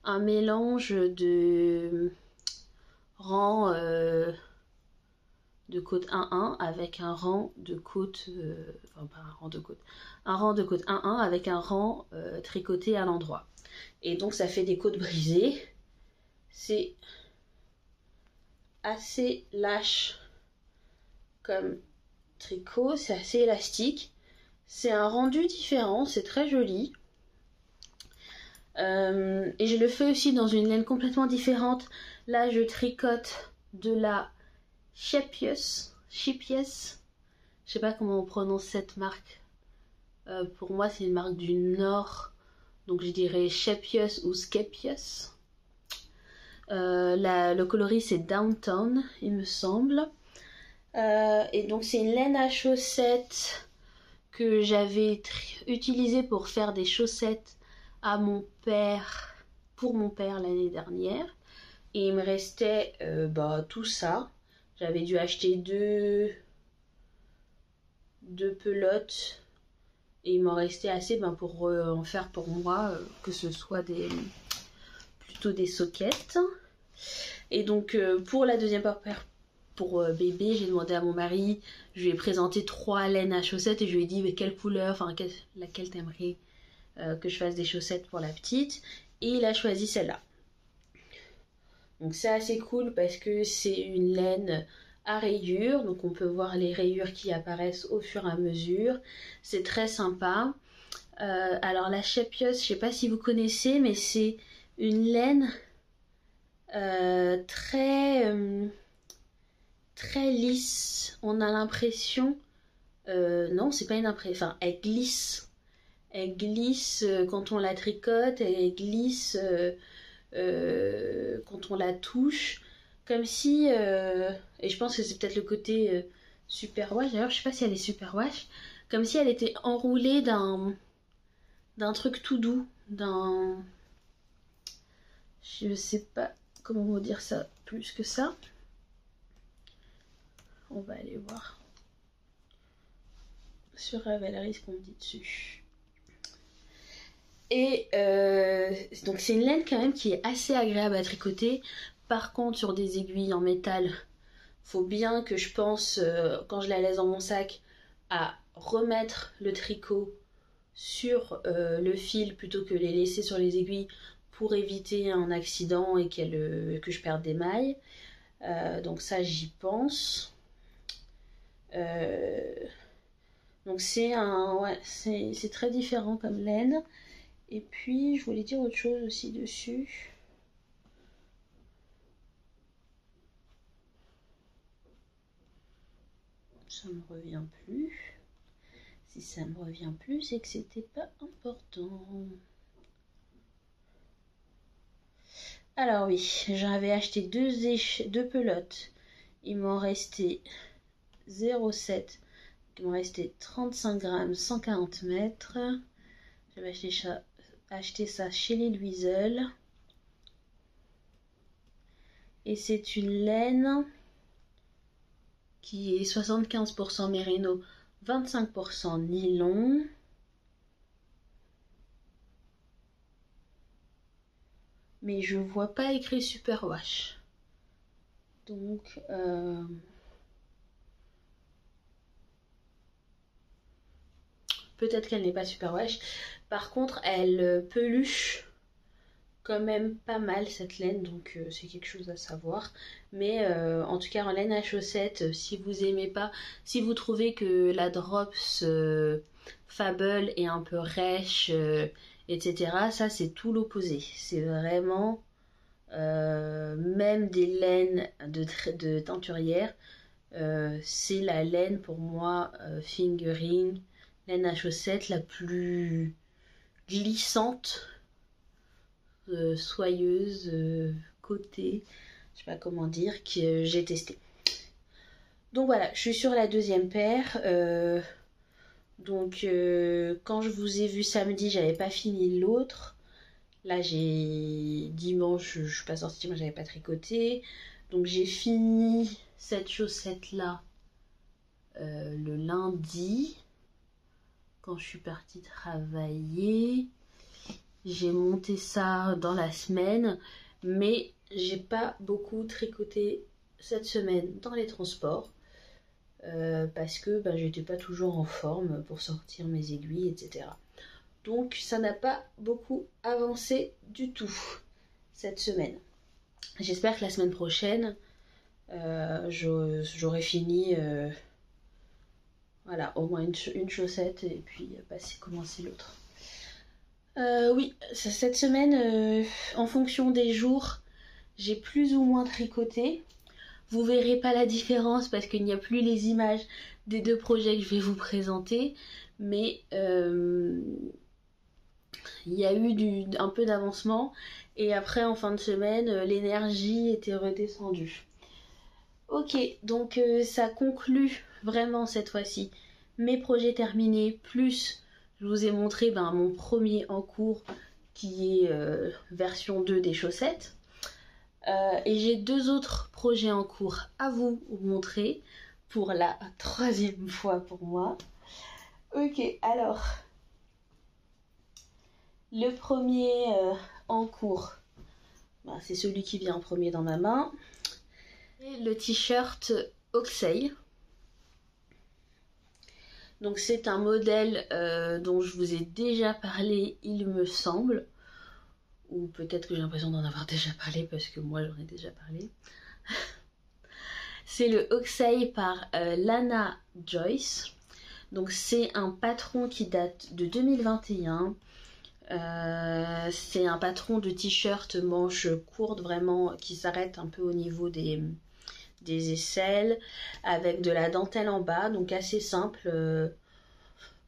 un mélange de rang de côte 1-1 avec un rang de côte, enfin pas un rang de côte, un rang de côte 1-1 avec un rang tricoté à l'endroit. Et donc ça fait des côtes brisées. C'est assez lâche comme tricot, c'est assez élastique, c'est un rendu différent, c'est très joli, et je le fais aussi dans une laine complètement différente. Là je tricote de la Scheepjes, je sais pas comment on prononce cette marque, pour moi c'est une marque du Nord, donc je dirais Scheepjes ou Scheepjes. Le coloris c'est Downtown il me semble. Et donc c'est une laine à chaussettes que j'avais utilisée pour faire des chaussettes à mon père, pour mon père l'année dernière. Et il me restait tout ça. J'avais dû acheter deux pelotes et il m'en restait assez pour en faire pour moi, que ce soit plutôt des sockets. Et donc pour la deuxième paire pour bébé, j'ai demandé à mon mari, je lui ai présenté 3 laines à chaussettes et je lui ai dit mais quelle couleur, enfin laquelle t'aimerais que je fasse des chaussettes pour la petite, et il a choisi celle-là. Donc c'est assez cool parce que c'est une laine à rayures, donc on peut voir les rayures qui apparaissent au fur et à mesure, c'est très sympa. Alors la Scheepjes, je sais pas si vous connaissez, mais c'est une laine très lisse. On a l'impression, non c'est pas une impression, enfin elle glisse quand on la tricote, elle glisse quand on la touche, comme si et je pense que c'est peut-être le côté superwash, d'ailleurs je sais pas si elle est superwash, comme si elle était enroulée d'un truc tout doux, je sais pas comment vous dire ça plus que ça. On va aller voir sur Ravelry ce qu'on me dit dessus. Et donc c'est une laine quand même qui est assez agréable à tricoter. Par contre sur des aiguilles en métal, faut bien que je pense quand je la laisse dans mon sac à remettre le tricot sur le fil plutôt que les laisser sur les aiguilles pour éviter un accident et que je perde des mailles. Donc ça j'y pense. Donc c'est c'est très différent comme laine. Et puis je voulais dire autre chose aussi dessus. Ça me revient plus. Si Si ça me revient plus, c'est que c'était pas important. Alors oui, j'avais acheté deux pelotes. Il m'en restait 0,7. Il m'en restait 35 grammes, 140 mètres. J'avais acheté ça chez les Louisel. Et c'est une laine qui est 75% mérino, 25% nylon. Mais je vois pas écrit superwash. Donc peut-être qu'elle n'est pas superwash. Par contre, elle peluche quand même pas mal cette laine, donc c'est quelque chose à savoir. Mais en tout cas en laine à chaussettes, si vous aimez pas, si vous trouvez que la Drops Fable est un peu rêche, etc., ça c'est tout l'opposé. C'est vraiment même des laines de teinturière, c'est la laine pour moi fingering, laine à chaussettes la plus glissante, soyeuse, côté, je sais pas comment dire, que j'ai testé. Donc voilà, je suis sur la deuxième paire. Donc quand je vous ai vu samedi, j'avais pas fini l'autre. Là j'ai dimanche, je suis pas sortie, moi j'avais pas tricoté. Donc j'ai fini cette chaussette là le lundi quand je suis partie travailler. J'ai monté ça dans la semaine, mais j'ai pas beaucoup tricoté cette semaine dans les transports parce que j'étais pas toujours en forme pour sortir mes aiguilles, etc. Donc ça n'a pas beaucoup avancé du tout cette semaine. J'espère que la semaine prochaine j'aurai fini voilà, au moins une chaussette et puis commencer l'autre. Oui, cette semaine, en fonction des jours, j'ai plus ou moins tricoté. Vous verrez pas la différence parce qu'il n'y a plus les images des deux projets que je vais vous présenter, mais il y a eu un peu d'avancement et après en fin de semaine, l'énergie était redescendue. Ok, donc ça conclut vraiment cette fois-ci mes projets terminés, plus je vous ai montré mon premier en cours qui est version 2 des chaussettes. Et j'ai deux autres projets en cours à vous montrer pour la troisième fois pour moi. Ok, alors le premier en cours, c'est celui qui vient en premier dans ma main. Et le t-shirt Oxey. Donc c'est un modèle dont je vous ai déjà parlé, il me semble. Ou peut-être que j'ai l'impression d'en avoir déjà parlé parce que moi j'en ai déjà parlé. C'est le Oxey par Lana Joyce. Donc c'est un patron qui date de 2021. C'est un patron de t-shirt manches courtes vraiment qui s'arrête un peu au niveau des aisselles avec de la dentelle en bas, donc assez simple,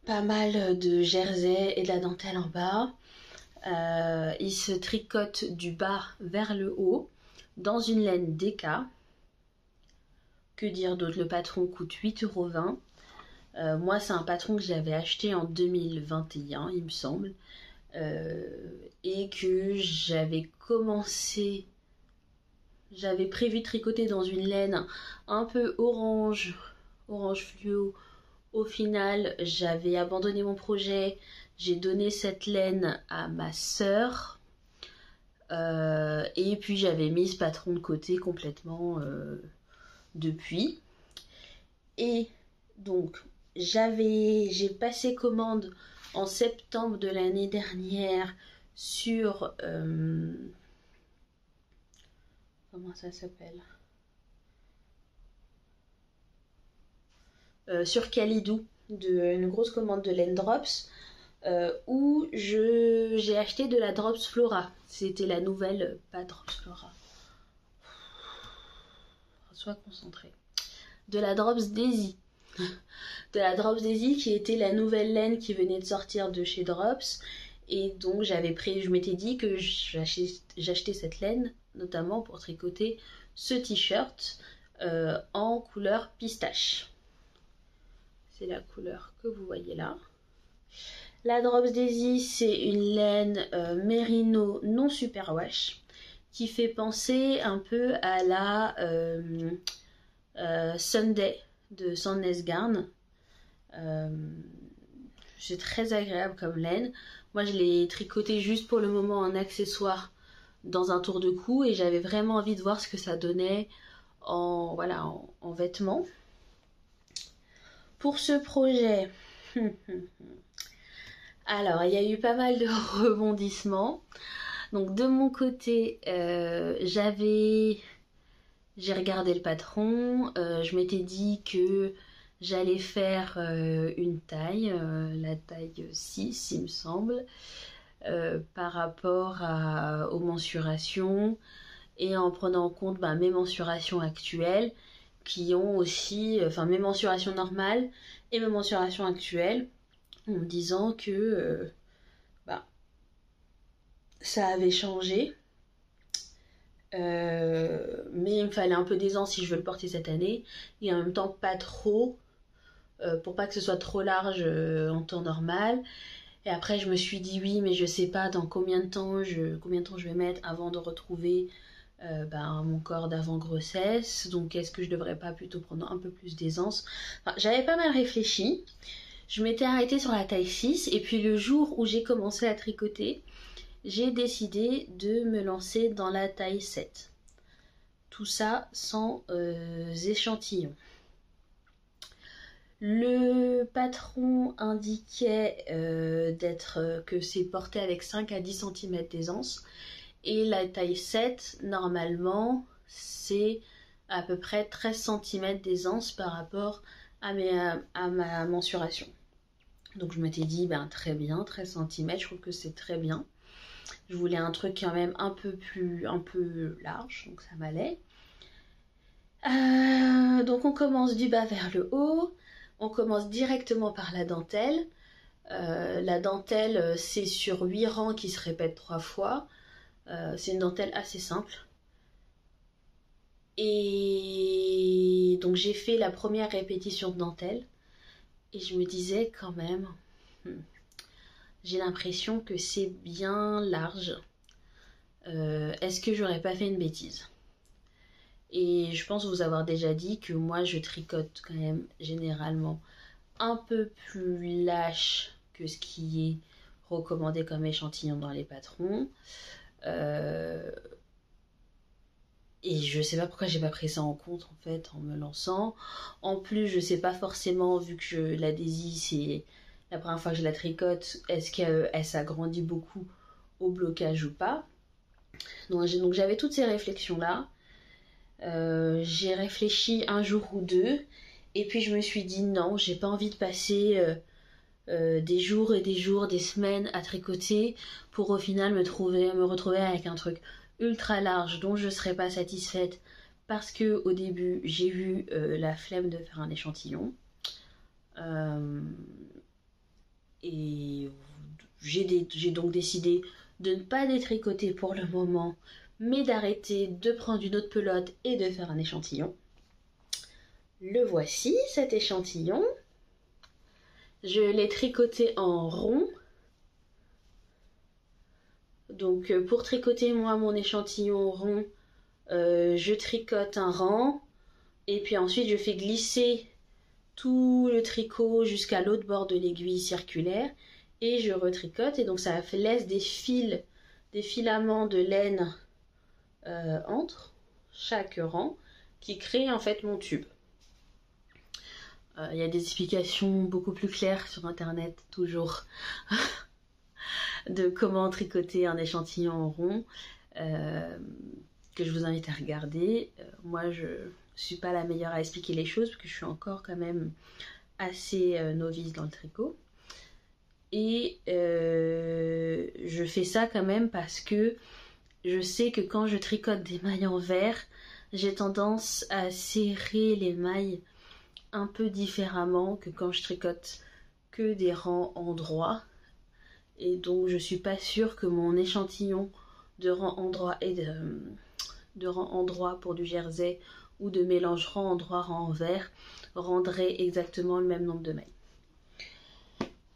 pas mal de jersey et de la dentelle en bas. Il se tricote du bas vers le haut dans une laine DK. Que dire d'autre, le patron coûte 8,20 €. Moi c'est un patron que j'avais acheté en 2021 il me semble, et que j'avais prévu de tricoter dans une laine un peu orange fluo. Au final j'avais abandonné mon projet, j'ai donné cette laine à ma sœur et puis j'avais mis ce patron de côté complètement depuis. Et donc j'ai passé commande en septembre de l'année dernière sur comment ça s'appelle, sur Calidou, une grosse commande de laine Drops, où j'ai acheté de la Drops Flora. C'était la nouvelle, pas Drops Flora, sois concentré, de la Drops Daisy. de la Drops Daisy, qui était la nouvelle laine qui venait de sortir de chez Drops. Et donc je m'étais dit que j'achetais cette laine notamment pour tricoter ce t-shirt en couleur pistache. C'est la couleur que vous voyez là. La Drops Daisy, c'est une laine mérino non superwash qui fait penser un peu à la Sunday de Sandnes Garn. C'est très agréable comme laine. Moi, je l'ai tricoté juste pour le moment en accessoire dans un tour de cou et j'avais vraiment envie de voir ce que ça donnait en vêtements. Pour ce projet, alors il y a eu pas mal de rebondissements. Donc de mon côté, j'ai regardé le patron, je m'étais dit que j'allais faire une taille, la taille 6 il me semble, par rapport aux mensurations et en prenant en compte mes mensurations actuelles qui ont aussi, mes mensurations normales et mes mensurations actuelles, en me disant que ça avait changé. Mais il me fallait un peu d'aisance si je veux le porter cette année et en même temps pas trop pour pas que ce soit trop large en temps normal. Et après je me suis dit oui, mais je sais pas dans combien de temps je vais mettre avant de retrouver mon corps d'avant grossesse, donc est-ce que je devrais pas plutôt prendre un peu plus d'aisance. J'avais pas mal réfléchi, je m'étais arrêtée sur la taille 6 et puis le jour où j'ai commencé à tricoter, j'ai décidé de me lancer dans la taille 7. Tout ça sans échantillon. Le patron indiquait que c'est porté avec 5 à 10 cm d'aisance. Et la taille 7, normalement, c'est à peu près 13 cm d'aisance par rapport à ma mensuration. Donc je m'étais dit, très bien, 13 cm, je trouve que c'est très bien. Je voulais un truc quand même un peu large, donc ça m'allait. Donc on commence du bas vers le haut. On commence directement par la dentelle. La dentelle, c'est sur 8 rangs qui se répètent 3 fois. C'est une dentelle assez simple. Et donc j'ai fait la première répétition de dentelle. Et je me disais quand même... j'ai l'impression que c'est bien large. Est-ce que j'aurais pas fait une bêtise? Et je pense vous avoir déjà dit que moi je tricote quand même généralement un peu plus lâche que ce qui est recommandé comme échantillon dans les patrons. Et je sais pas pourquoi j'ai pas pris ça en compte en fait en me lançant. En plus je sais pas forcément, vu que la Daisy c'est la première fois que je la tricote, est-ce qu'elle s'agrandit beaucoup au blocage ou pas. Donc j'avais toutes ces réflexions là. J'ai réfléchi un jour ou deux et puis je me suis dit non, j'ai pas envie de passer des jours et des jours, des semaines à tricoter pour au final me retrouver avec un truc ultra large dont je serais pas satisfaite parce que au début j'ai eu la flemme de faire un échantillon et j'ai donc décidé de ne pas détricoter pour le moment, mais d'arrêter de prendre une autre pelote et de faire un échantillon. Le voici, cet échantillon. Je l'ai tricoté en rond. Donc pour tricoter moi mon échantillon rond, je tricote un rang et puis ensuite je fais glisser tout le tricot jusqu'à l'autre bord de l'aiguille circulaire et je retricote, et donc ça laisse des filaments de laine entre chaque rang qui crée en fait mon tube. Il y a des explications beaucoup plus claires sur internet toujours de comment tricoter un échantillon en rond que je vous invite à regarder. Moi je suis pas la meilleure à expliquer les choses parce que je suis encore quand même assez novice dans le tricot. Et je fais ça quand même parce que je sais que quand je tricote des mailles en verre, j'ai tendance à serrer les mailles un peu différemment que quand je tricote que des rangs en droit. Et donc je suis pas sûre que mon échantillon de rang en droit et de rang en droit pour du jersey ou de mélange rang en droit, rang en vert rendrait exactement le même nombre de mailles.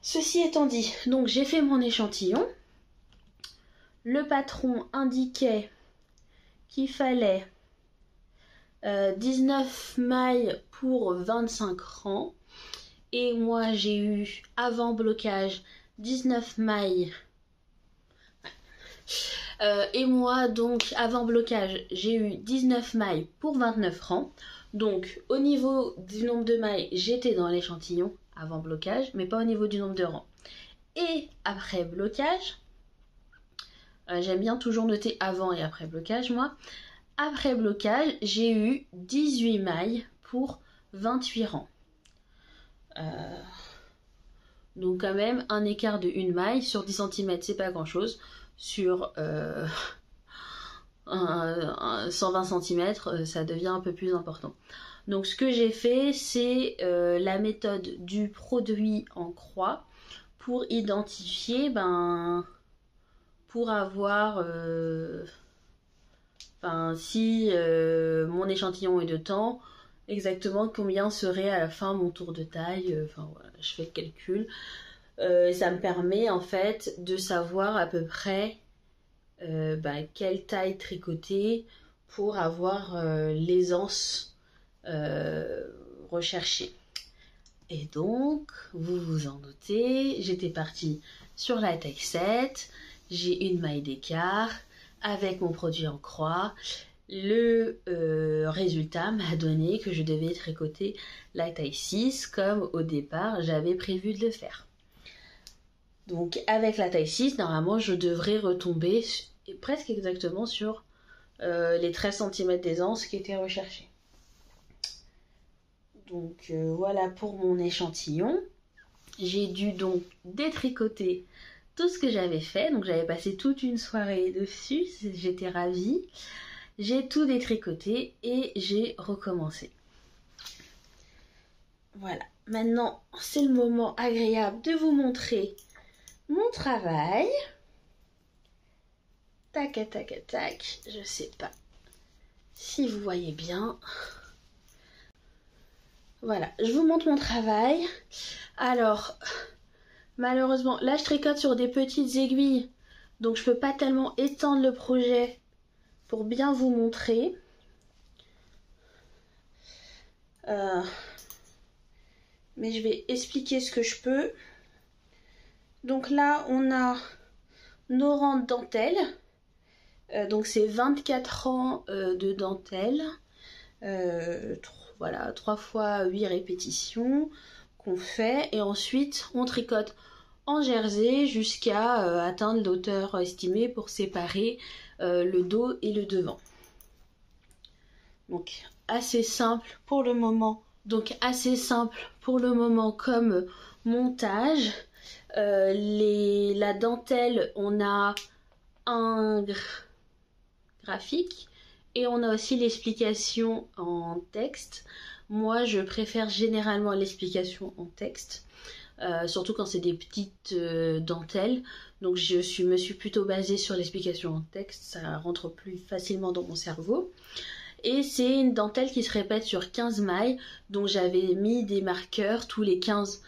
Ceci étant dit, donc j'ai fait mon échantillon. Le patron indiquait qu'il fallait 19 mailles pour 25 rangs. Et moi j'ai eu avant blocage 19 mailles. Et moi donc avant blocage j'ai eu 19 mailles pour 29 rangs. Donc au niveau du nombre de mailles j'étais dans l'échantillon avant blocage, mais pas au niveau du nombre de rangs. Et après blocage, j'aime bien toujours noter avant et après blocage moi. Après blocage j'ai eu 18 mailles pour 28 rangs. Donc quand même un écart de 1 maille sur 10 cm c'est pas grand chose. Sur 120 cm ça devient un peu plus important. Donc ce que j'ai fait c'est la méthode du produit en croix pour identifier pour avoir si mon échantillon est de temps, exactement combien serait à la fin mon tour de taille. Voilà, je fais le calcul. Ça me permet en fait de savoir à peu près quelle taille tricoter pour avoir l'aisance recherchée. Et donc, vous vous en doutez, j'étais partie sur la taille 7, j'ai 1 maille d'écart avec mon produit en croix. Le résultat m'a donné que je devais tricoter la taille 6 comme au départ j'avais prévu de le faire. Donc avec la taille 6, normalement je devrais retomber presque exactement sur les 13 cm d'aisance qui étaient recherchés. Donc voilà pour mon échantillon. J'ai dû donc détricoter tout ce que j'avais fait. Donc j'avais passé toute une soirée dessus, j'étais ravie. J'ai tout détricoté et j'ai recommencé. Voilà, maintenant c'est le moment agréable de vous montrer mon travail. Tac, tac, tac, je sais pas si vous voyez bien. Voilà, je vous montre mon travail. Alors, malheureusement, là je tricote sur des petites aiguilles, donc je peux pas tellement étendre le projet pour bien vous montrer. Mais je vais expliquer ce que je peux. Donc là, on a nos rangs de dentelle. Donc c'est 24 rangs de dentelle. Voilà, 3 fois 8 répétitions qu'on fait. Et ensuite, on tricote en jersey jusqu'à atteindre l'hauteur estimée pour séparer le dos et le devant. Donc assez simple pour le moment. Comme montage. La dentelle, on a un graphique et on a aussi l'explication en texte. Moi je préfère généralement l'explication en texte, surtout quand c'est des petites dentelles. Donc me suis plutôt basée sur l'explication en texte, ça rentre plus facilement dans mon cerveau. Et c'est une dentelle qui se répète sur 15 mailles, donc j'avais mis des marqueurs toutes les 15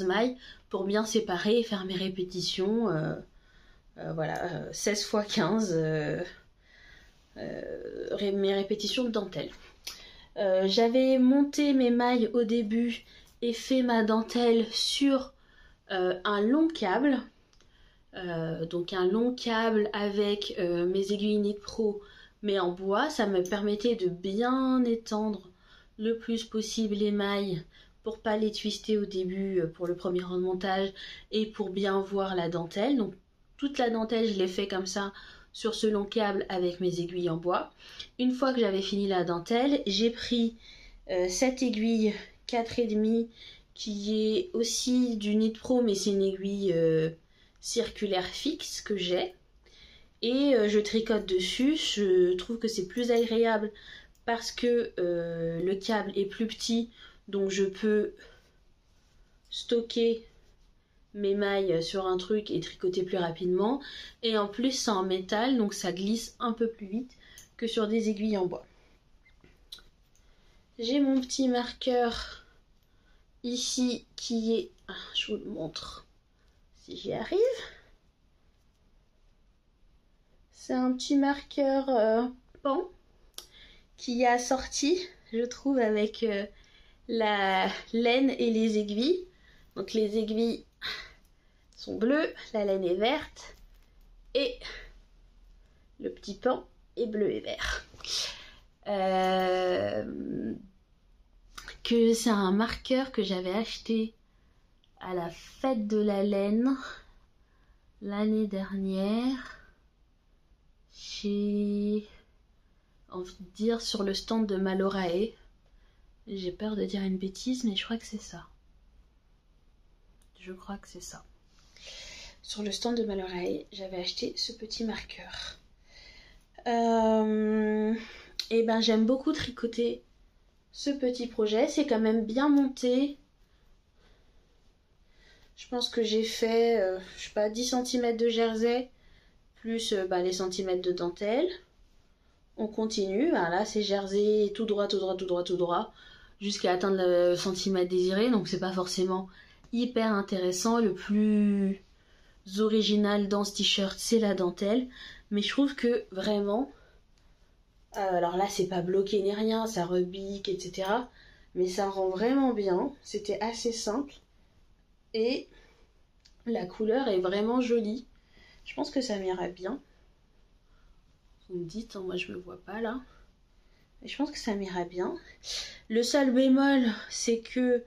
mailles pour bien séparer et faire mes répétitions. Voilà, 16 x 15 mes répétitions de dentelle. J'avais monté mes mailles au début et fait ma dentelle sur un long câble. Donc un long câble avec mes aiguilles Knit Pro mais en bois. Ça me permettait de bien étendre le plus possible les mailles pour pas les twister au début pour le premier rang de montage et pour bien voir la dentelle. Donc toute la dentelle je l'ai fait comme ça sur ce long câble avec mes aiguilles en bois. Une fois que j'avais fini la dentelle, j'ai pris cette aiguille 4,5 qui est aussi du Knit Pro mais c'est une aiguille circulaire fixe que j'ai. Et je tricote dessus. Je trouve que c'est plus agréable parce que le câble est plus petit, Donc je peux stocker mes mailles sur un truc et tricoter plus rapidement. Et en plus c'est en métal, donc ça glisse un peu plus vite que sur des aiguilles en bois. J'ai mon petit marqueur ici qui est... je vous le montre si j'y arrive. C'est un petit marqueur pan qui est assorti, je trouve, avec la laine et les aiguilles. Donc les aiguilles sont bleues, la laine est verte et le petit pan est bleu et vert. Que c'est un marqueur que j'avais acheté à la fête de la laine l'année dernière. J'ai envie de dire sur le stand de Malorae. J'ai peur de dire une bêtise, mais je crois que c'est ça. Je crois que c'est ça. Sur le stand de Malorae, j'avais acheté ce petit marqueur. Et ben j'aime beaucoup tricoter ce petit projet. C'est quand même bien monté. Je pense que j'ai fait, je sais pas, 10 cm de jersey, plus les centimètres de dentelle. On continue, là c'est jersey tout droit, tout droit, tout droit, tout droit, jusqu'à atteindre le centimètre désiré, donc c'est pas forcément hyper intéressant. Le plus original dans ce t-shirt, c'est la dentelle, mais je trouve que vraiment, alors là c'est pas bloqué ni rien, ça rebique, etc. Mais ça rend vraiment bien, c'était assez simple, et la couleur est vraiment jolie. Je pense que ça m'irait bien. Vous me dites, moi je me vois pas là. Mais je pense que ça m'irait bien. Le seul bémol, c'est que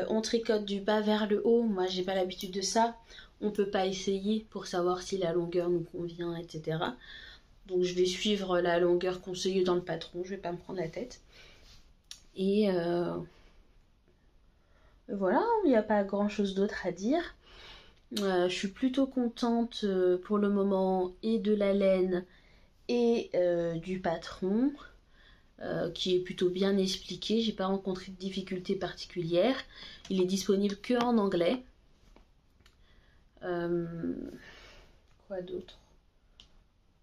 on tricote du bas vers le haut. Moi j'ai pas l'habitude de ça. On peut pas essayer pour savoir si la longueur nous convient, etc. Donc je vais suivre la longueur conseillée dans le patron. Je vais pas me prendre la tête. Et voilà, il n'y a pas grand chose d'autre à dire. Je suis plutôt contente pour le moment et de la laine et du patron qui est plutôt bien expliqué. J'ai pas rencontré de difficultés particulières. Il est disponible que en anglais. Quoi d'autre?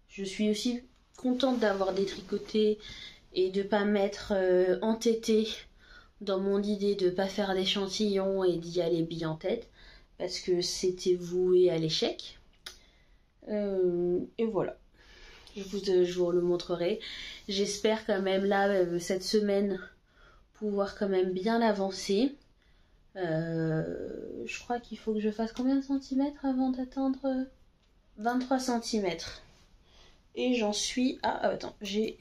Je suis aussi contente d'avoir détricoté et de pas m'être entêtée dans mon idée de pas faire d'échantillons et d'y aller bille en tête, parce que c'était voué à l'échec. Et voilà. Je vous le montrerai. J'espère quand même là, cette semaine, pouvoir quand même bien avancer. Je crois qu'il faut que je fasse combien de centimètres avant d'atteindre 23 centimètres. Et j'en suis à... attends, j'ai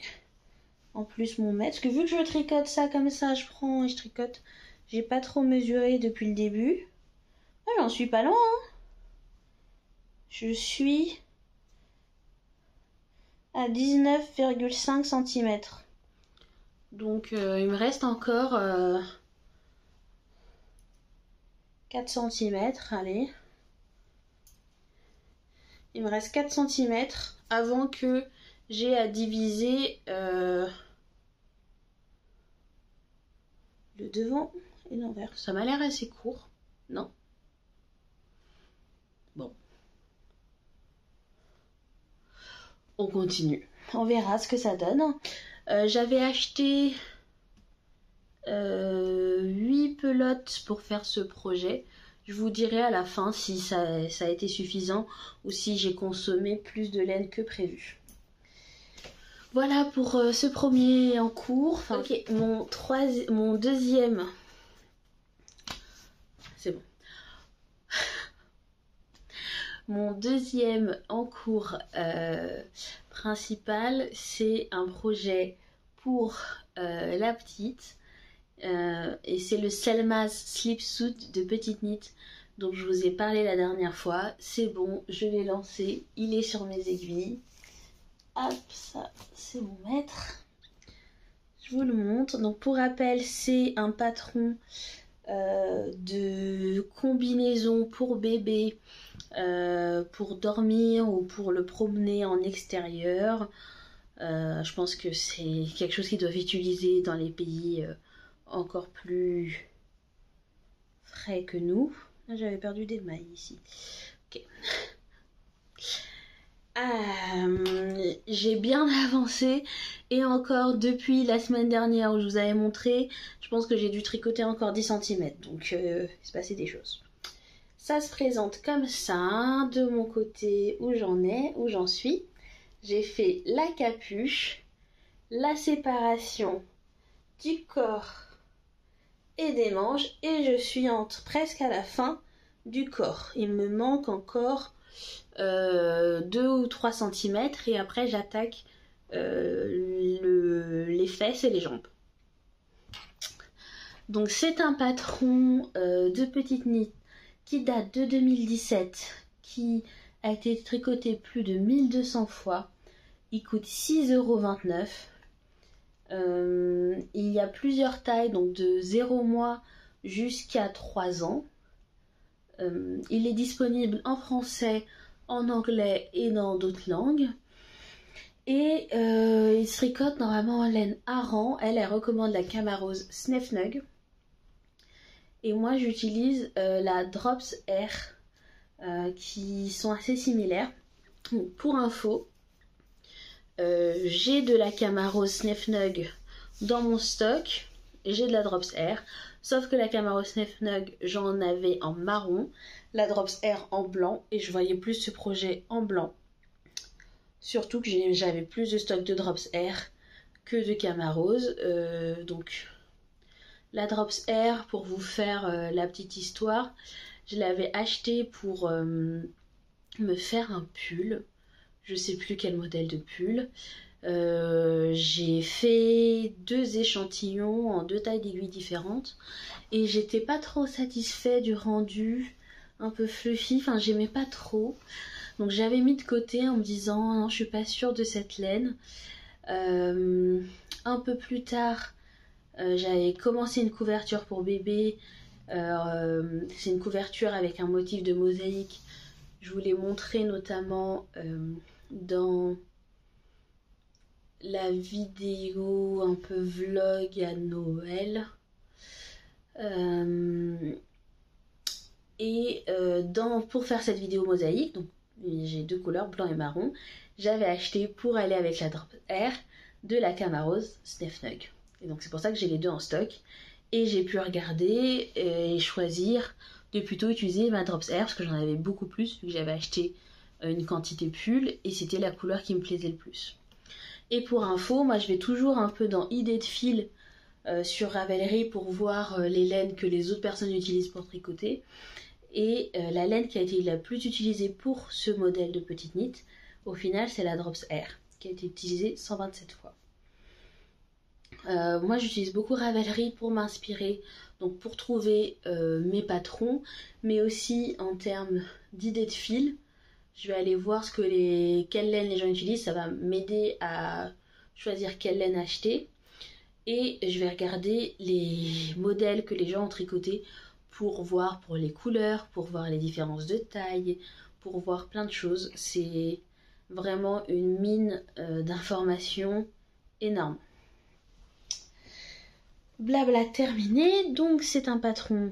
en plus mon mètre. Parce que vu que je tricote ça comme ça, je prends et je tricote. J'ai pas trop mesuré depuis le début. Ah, j'en suis pas loin, hein. Je suis à 19,5 cm. Donc il me reste encore 4 cm. Allez. Il me reste 4 cm avant que j'ai à diviser le devant et l'envers. Ça m'a l'air assez court, non? Bon. On continue. On verra ce que ça donne. J'avais acheté 8 pelotes pour faire ce projet. Je vous dirai à la fin si ça a été suffisant ou si j'ai consommé plus de laine que prévu. Voilà pour ce premier en cours. Enfin, ok, mon deuxième... C'est bon. Mon deuxième en cours principal, c'est un projet pour la petite. Et c'est le Selma's Slipsuit de Petite Knit. Donc je vous ai parlé la dernière fois. C'est bon, je l'ai lancé. Il est sur mes aiguilles. Hop, ça c'est mon maître. Je vous le montre. Donc pour rappel, c'est un patron de combinaison pour bébé, pour dormir ou pour le promener en extérieur. Je pense que c'est quelque chose qui doit être utilisé dans les pays encore plus frais que nous. J'avais perdu des mailles ici. Ok. J'ai bien avancé et encore depuis la semaine dernière où je vous avais montré, je pense que j'ai dû tricoter encore 10 cm. Donc il s'est passé des choses. Ça se présente comme ça, de mon côté où j'en suis. J'ai fait la capuche, la séparation du corps et des manches et je suis presque à la fin du corps. Il me manque encore 2 ou 3 cm et après j'attaque les fesses et les jambes. Donc c'est un patron de petite knit qui date de 2017, qui a été tricoté plus de 1200 fois. Il coûte 6,29 €. Il y a plusieurs tailles, donc de 0 mois jusqu'à 3 ans. Il est disponible en français, en anglais et dans d'autres langues. Et il se tricote normalement en laine Aran. Elle recommande la Camarose Snefnug. Et moi j'utilise la Drops Air qui sont assez similaires. Donc, pour info, j'ai de la Camarose Snefnug dans mon stock et j'ai de la Drops Air. Sauf que la Camarose Snefnug, j'en avais en marron, la Drops Air en blanc et je voyais plus ce projet en blanc. Surtout que j'avais plus de stock de Drops Air que de Camarose. Donc la Drops Air, pour vous faire la petite histoire, je l'avais acheté pour me faire un pull. Je sais plus quel modèle de pull. J'ai fait 2 échantillons en 2 tailles d'aiguilles différentes et j'étais pas trop satisfait du rendu, un peu fluffy, enfin j'aimais pas trop. Donc j'avais mis de côté en me disant non, je suis pas sûre de cette laine. Un peu plus tard, j'avais commencé une couverture pour bébé. C'est une couverture avec un motif de mosaïque. Je vous l'ai montré notamment dans la vidéo un peu vlog à Noël. Pour faire cette vidéo mosaïque, donc j'ai 2 couleurs, blanc et marron, j'avais acheté pour aller avec la Drop Air de la Camarose Snefnug. Et donc c'est pour ça que j'ai les 2 en stock. Et j'ai pu regarder et choisir de plutôt utiliser ma Drops Air parce que j'en avais beaucoup plus vu que j'avais acheté une quantité pull et c'était la couleur qui me plaisait le plus. Et pour info, moi je vais toujours un peu dans idée de fil sur Ravelry pour voir les laines que les autres personnes utilisent pour tricoter. Et la laine qui a été la plus utilisée pour ce modèle de petite knit, au final c'est la Drops Air qui a été utilisée 127 fois. Moi j'utilise beaucoup Ravelry pour m'inspirer, donc pour trouver mes patrons, mais aussi en termes d'idées de fil. Je vais aller voir quelle laine les gens utilisent, ça va m'aider à choisir quelle laine acheter. Et je vais regarder les modèles que les gens ont tricotés pour voir pour les couleurs, pour voir les différences de taille, pour voir plein de choses. C'est vraiment une mine d'informations énorme. Blabla terminé, donc c'est un patron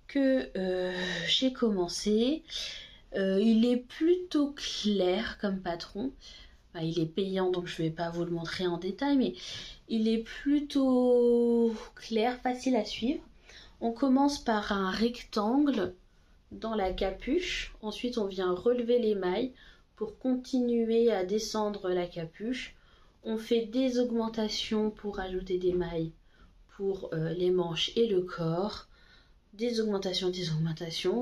que j'ai commencé. Il est plutôt clair comme patron. Enfin, il est payant donc je ne vais pas vous le montrer en détail, mais il est plutôt clair, facile à suivre. On commence par un rectangle dans la capuche. Ensuite on vient relever les mailles pour continuer à descendre la capuche. On fait des augmentations pour ajouter des mailles pour les manches et le corps, des augmentations.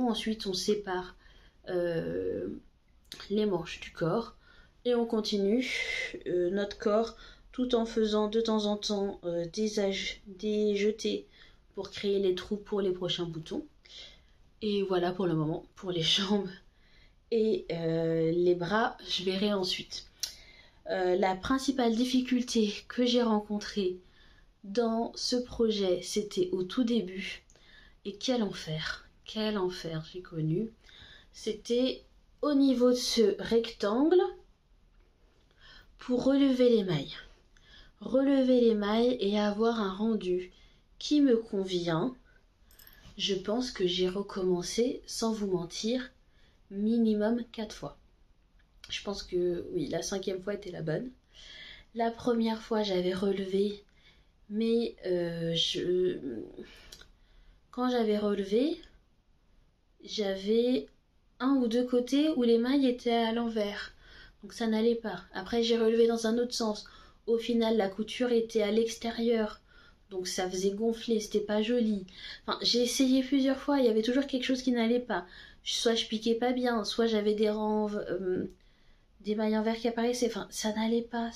Ensuite on sépare les manches du corps et on continue notre corps tout en faisant de temps en temps des jetés pour créer les trous pour les prochains boutons. Et voilà pour le moment pour les jambes et les bras, je verrai ensuite. La principale difficulté que j'ai rencontrée dans ce projet, c'était au tout début, et quel enfer j'ai connu, c'était au niveau de ce rectangle pour relever les mailles et avoir un rendu qui me convient. Je pense que j'ai recommencé, sans vous mentir, minimum 4 fois. Je pense que oui, la 5e fois était la bonne. La première fois, j'avais relevé, mais quand j'avais relevé, j'avais un ou deux côtés où les mailles étaient à l'envers. Donc ça n'allait pas. Après, j'ai relevé dans un autre sens. Au final, la couture était à l'extérieur. Donc ça faisait gonfler, c'était pas joli. Enfin, j'ai essayé plusieurs fois, il y avait toujours quelque chose qui n'allait pas. Soit je piquais pas bien, soit j'avais des rangs, des mailles envers qui apparaissaient. Enfin, ça n'allait pas.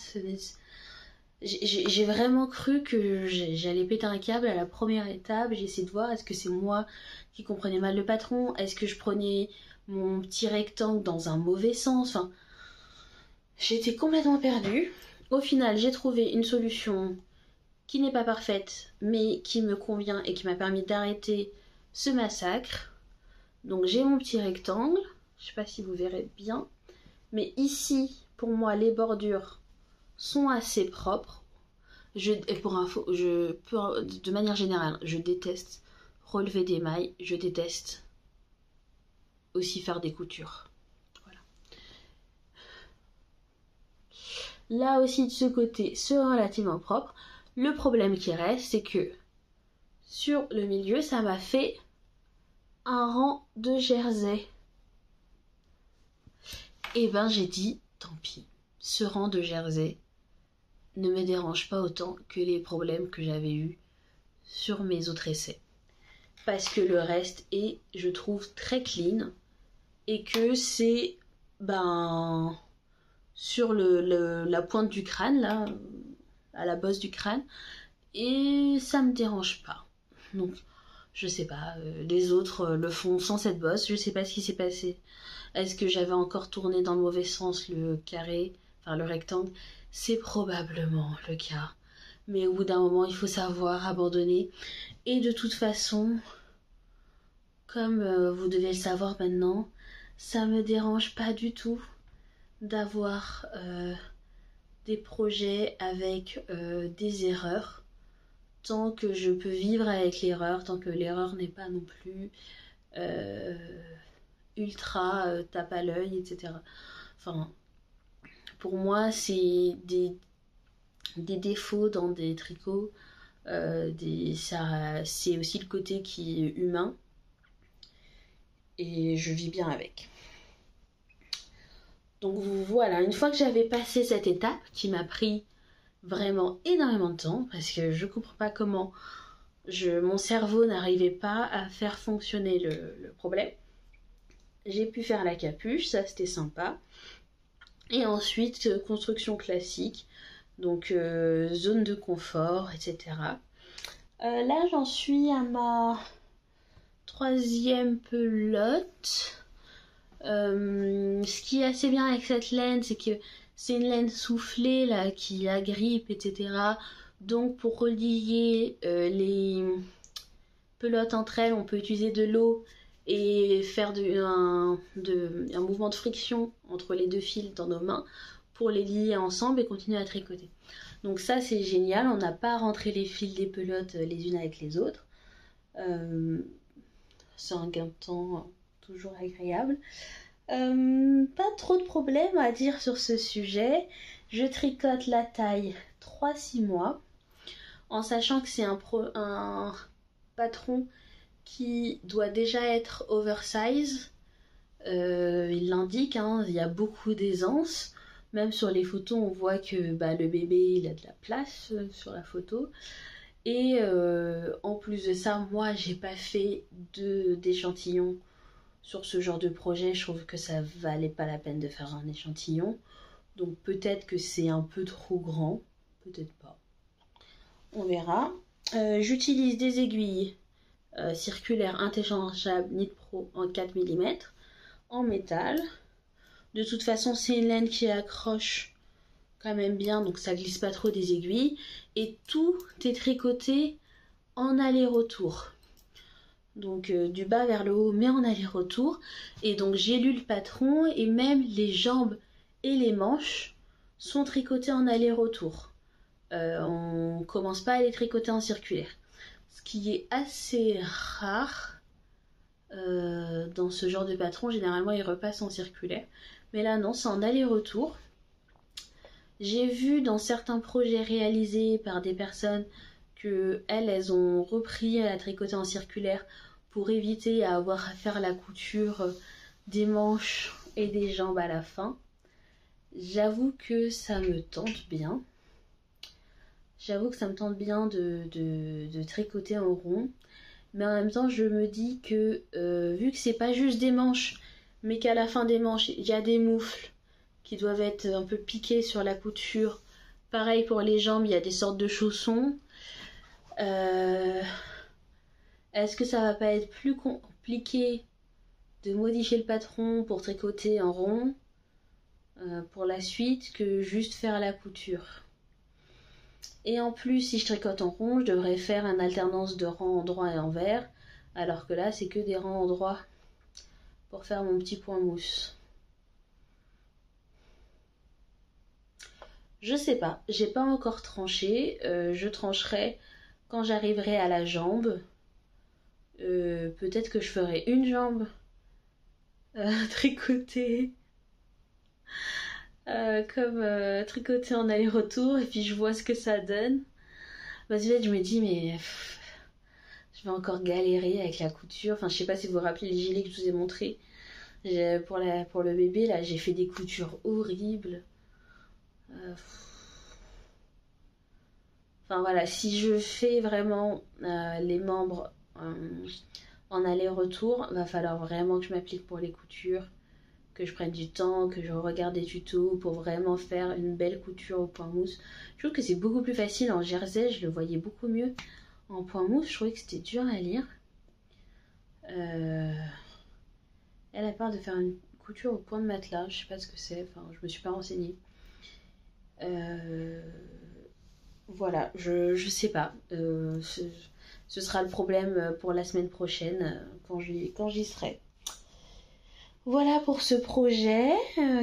J'ai vraiment cru que j'allais péter un câble à la première étape. J'ai essayé de voir, est-ce que c'est moi qui comprenais mal le patron? Est-ce que je prenais mon petit rectangle dans un mauvais sens? Enfin, j'étais complètement perdue. Au final, j'ai trouvé une solution qui n'est pas parfaite, mais qui me convient et qui m'a permis d'arrêter ce massacre. Donc j'ai mon petit rectangle, je ne sais pas si vous verrez bien, mais ici, pour moi, les bordures sont assez propres. De manière générale, je déteste relever des mailles, je déteste aussi faire des coutures. Voilà. Là aussi, de ce côté, c'est relativement propre. Le problème qui reste, c'est que sur le milieu, ça m'a fait un rang de jersey. Et ben j'ai dit, tant pis, ce rang de jersey ne me dérange pas autant que les problèmes que j'avais eus sur mes autres essais. Parce que le reste est, je trouve, très clean. Et que c'est, sur la pointe du crâne, là, à la bosse du crâne. Et ça me dérange pas. Donc, je sais pas, les autres le font sans cette bosse, je sais pas ce qui s'est passé. Est-ce que j'avais encore tourné dans le mauvais sens le carré, enfin le rectangle? C'est probablement le cas. Mais au bout d'un moment, il faut savoir abandonner. Et de toute façon, comme vous devez le savoir maintenant, ça me dérange pas du tout d'avoir des projets avec des erreurs. Tant que je peux vivre avec l'erreur, tant que l'erreur n'est pas non plus ultra tape à l'œil, etc. Enfin, pour moi, c'est des défauts dans des tricots. C'est aussi le côté qui est humain. Et je vis bien avec. Donc voilà, une fois que j'avais passé cette étape, qui m'a pris vraiment énormément de temps, parce que je comprends pas comment mon cerveau n'arrivait pas à faire fonctionner le problème. J'ai pu faire la capuche, ça c'était sympa. Et ensuite, construction classique, donc zone de confort, etc. Là, j'en suis à ma 3e pelote. Ce qui est assez bien avec cette laine, c'est que c'est une laine soufflée là, qui agrippe, etc. Donc pour relier les pelotes entre elles, on peut utiliser de l'eau et faire un mouvement de friction entre les deux fils dans nos mains pour les lier ensemble et continuer à tricoter. Donc ça c'est génial, on n'a pas à rentrer les fils des pelotes les unes avec les autres. C'est un gain de temps toujours agréable. Pas trop de problèmes à dire sur ce sujet. Je tricote la taille 3-6 mois en sachant que c'est un patron qui doit déjà être oversize. Il l'indique, hein, il y a beaucoup d'aisance. Même sur les photos, on voit que le bébé il a de la place sur la photo. Et en plus de ça, moi j'ai pas fait d'échantillon sur ce genre de projet. Je trouve que ça valait pas la peine de faire un échantillon. Donc peut-être que c'est un peu trop grand, peut-être pas. On verra. J'utilise des aiguilles circulaires interchangeables Knit Pro en 4 mm en métal. De toute façon, c'est une laine qui accroche quand même bien, donc ça glisse pas trop des aiguilles. Et tout est tricoté en aller-retour. Donc du bas vers le haut, mais en aller-retour. Et donc j'ai lu le patron et même les jambes et les manches sont tricotées en aller-retour. On commence pas à les tricoter en circulaire. ce qui est assez rare dans ce genre de patron. Généralement ils repassent en circulaire, mais là non, c'est en aller-retour. J'ai vu dans certains projets réalisés par des personnes que elles ont repris à la tricoter en circulaire pour éviter à avoir à faire la couture des manches et des jambes à la fin. J'avoue que ça me tente bien. J'avoue que ça me tente bien de tricoter en rond. Mais en même temps, je me dis que vu que c'est pas juste des manches, mais qu'à la fin des manches, il y a des moufles qui doivent être un peu piquées sur la couture. Pareil pour les jambes, il y a des sortes de chaussons. Est-ce que ça va pas être plus compliqué de modifier le patron pour tricoter en rond pour la suite que juste faire la couture? Et en plus, si je tricote en rond, je devrais faire une alternance de rangs en droit et envers, alors que là, c'est que des rangs en droit pour faire mon petit point mousse. Je sais pas, j'ai pas encore tranché, je trancherai quand j'arriverai à la jambe. Peut-être que je ferai une jambe tricotée comme tricotée en aller-retour, et puis je vois ce que ça donne. Parce que je me dis, mais je vais encore galérer avec la couture. Enfin, je sais pas si vous vous rappelez le gilet que je vous ai montré. Pour le bébé, là, j'ai fait des coutures horribles. Enfin voilà, si je fais vraiment les membres en aller-retour, va falloir vraiment que je m'applique pour les coutures, que je prenne du temps, que je regarde des tutos pour vraiment faire une belle couture au point mousse. Je trouve que c'est beaucoup plus facile en jersey, je le voyais beaucoup mieux. En point mousse, je trouvais que c'était dur à lire. Elle a peur de faire une couture au point de matelas, je sais pas ce que c'est, enfin je me suis pas renseignée. Voilà, je sais pas. Ce sera le problème pour la semaine prochaine quand j'y serai. Voilà pour ce projet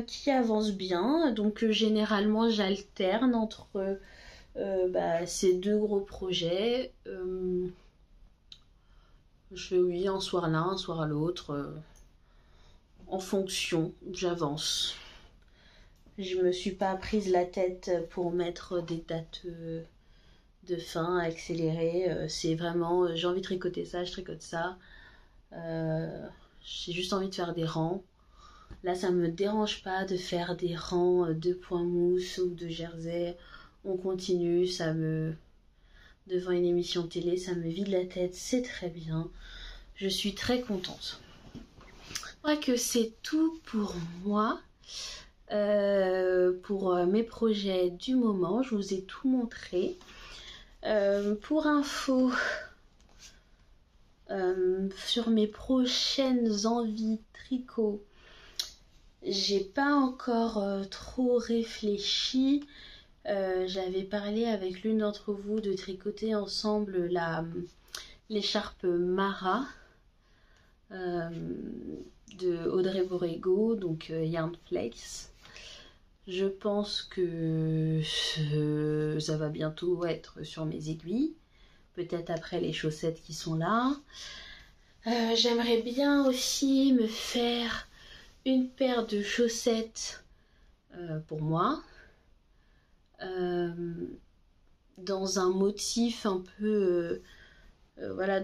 qui avance bien. Donc généralement j'alterne entre ces deux gros projets. Je fais oui un soir l'un, un soir l'autre. En fonction, j'avance. Je me suis pas prise la tête pour mettre des dates de fin accélérées. C'est vraiment j'ai envie de tricoter ça, je tricote ça. J'ai juste envie de faire des rangs. Là, ça me dérange pas de faire des rangs de points mousse ou de jersey. On continue, devant une émission télé, ça me vide la tête, c'est très bien. Je suis très contente. Je crois que c'est tout pour moi. Pour mes projets du moment, je vous ai tout montré. Pour info, sur mes prochaines envies tricot, j'ai pas encore trop réfléchi. J'avais parlé avec l'une d'entre vous de tricoter ensemble l'écharpe Mara de Audrey Borrego, donc Yarn Place. Je pense que ça va bientôt être sur mes aiguilles, peut-être après les chaussettes qui sont là. J'aimerais bien aussi me faire une paire de chaussettes pour moi, dans un motif un peu voilà,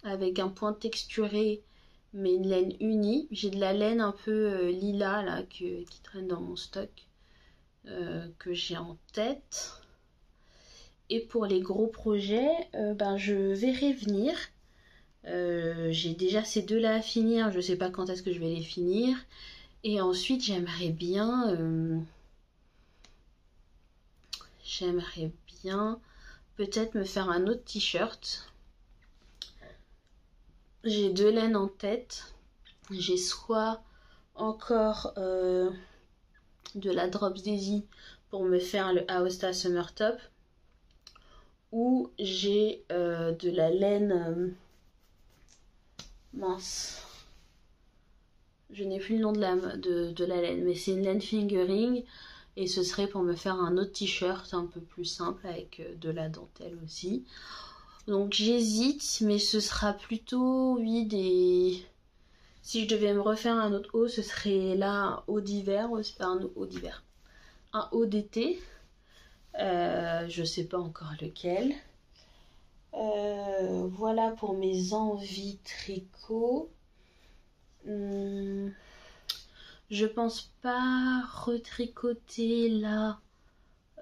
avec un point texturé mais une laine unie. J'ai de la laine un peu lilas là qui traîne dans mon stock, que j'ai en tête. Et pour les gros projets, je verrai venir. J'ai déjà ces deux là à finir, je sais pas quand est-ce que je vais les finir. Et ensuite j'aimerais bien peut-être me faire un autre t-shirt. J'ai deux laines en tête. J'ai soit encore de la Drops Daisy pour me faire le Aosta Summer Top, ou j'ai de la laine mince. Je n'ai plus le nom de la laine, mais c'est une laine fingering, et ce serait pour me faire un autre t-shirt un peu plus simple avec de la dentelle aussi. Donc j'hésite, mais ce sera plutôt, oui, des... Si je devais me refaire un autre haut, ce serait là un haut d'hiver, un haut d'hiver, un haut d'été. Je sais pas encore lequel. Voilà pour mes envies tricot. Je pense pas retricoter là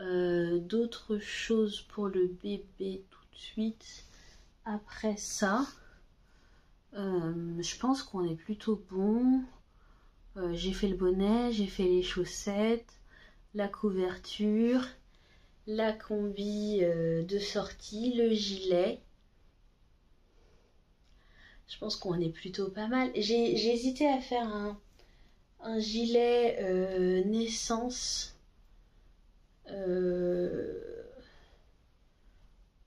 d'autres choses pour le bébé tout de suite. Après ça, je pense qu'on est plutôt bon. J'ai fait le bonnet, j'ai fait les chaussettes, la couverture, la combi de sortie, le gilet. Je pense qu'on est plutôt pas mal. J'ai hésité à faire un gilet naissance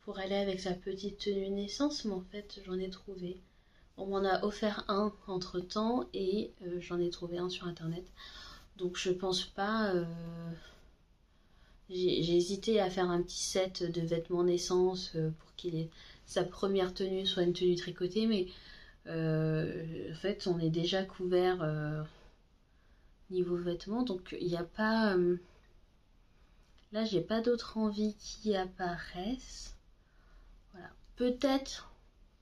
pour aller avec sa petite tenue naissance, mais en fait j'en ai trouvé. On m'en a offert un entre temps et j'en ai trouvé un sur internet. Donc je pense pas... J'ai hésité à faire un petit set de vêtements naissance pour qu'il ait sa première tenue soit une tenue tricotée, mais en fait on est déjà couvert niveau vêtements, donc il n'y a pas... là j'ai pas d'autres envies qui apparaissent. Voilà. Peut-être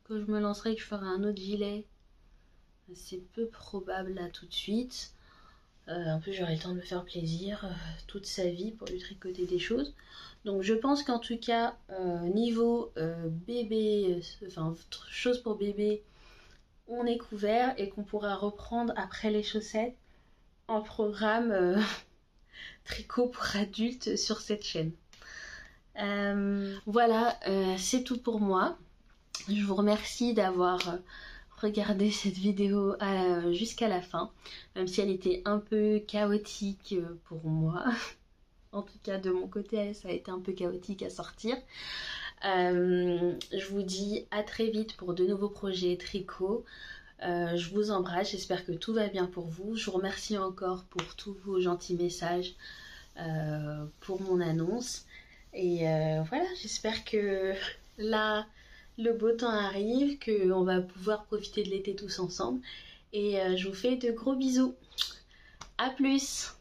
que je me lancerai, que je ferai un autre gilet. C'est peu probable là tout de suite. En plus j'aurai le temps de me faire plaisir toute sa vie pour lui tricoter des choses. Donc je pense qu'en tout cas niveau bébé, enfin choses pour bébé, on est couvert et qu'on pourra reprendre après les chaussettes un programme tricot pour adultes sur cette chaîne. Voilà, c'est tout pour moi. Je vous remercie d'avoir regardé cette vidéo jusqu'à la fin, même si elle était un peu chaotique pour moi. En tout cas de mon côté, ça a été un peu chaotique à sortir. Je vous dis à très vite pour de nouveaux projets tricot. Je vous embrasse, j'espère que tout va bien pour vous. Je vous remercie encore pour tous vos gentils messages pour mon annonce. Et voilà, j'espère que là, le beau temps arrive, qu'on va pouvoir profiter de l'été tous ensemble. Et je vous fais de gros bisous. À plus!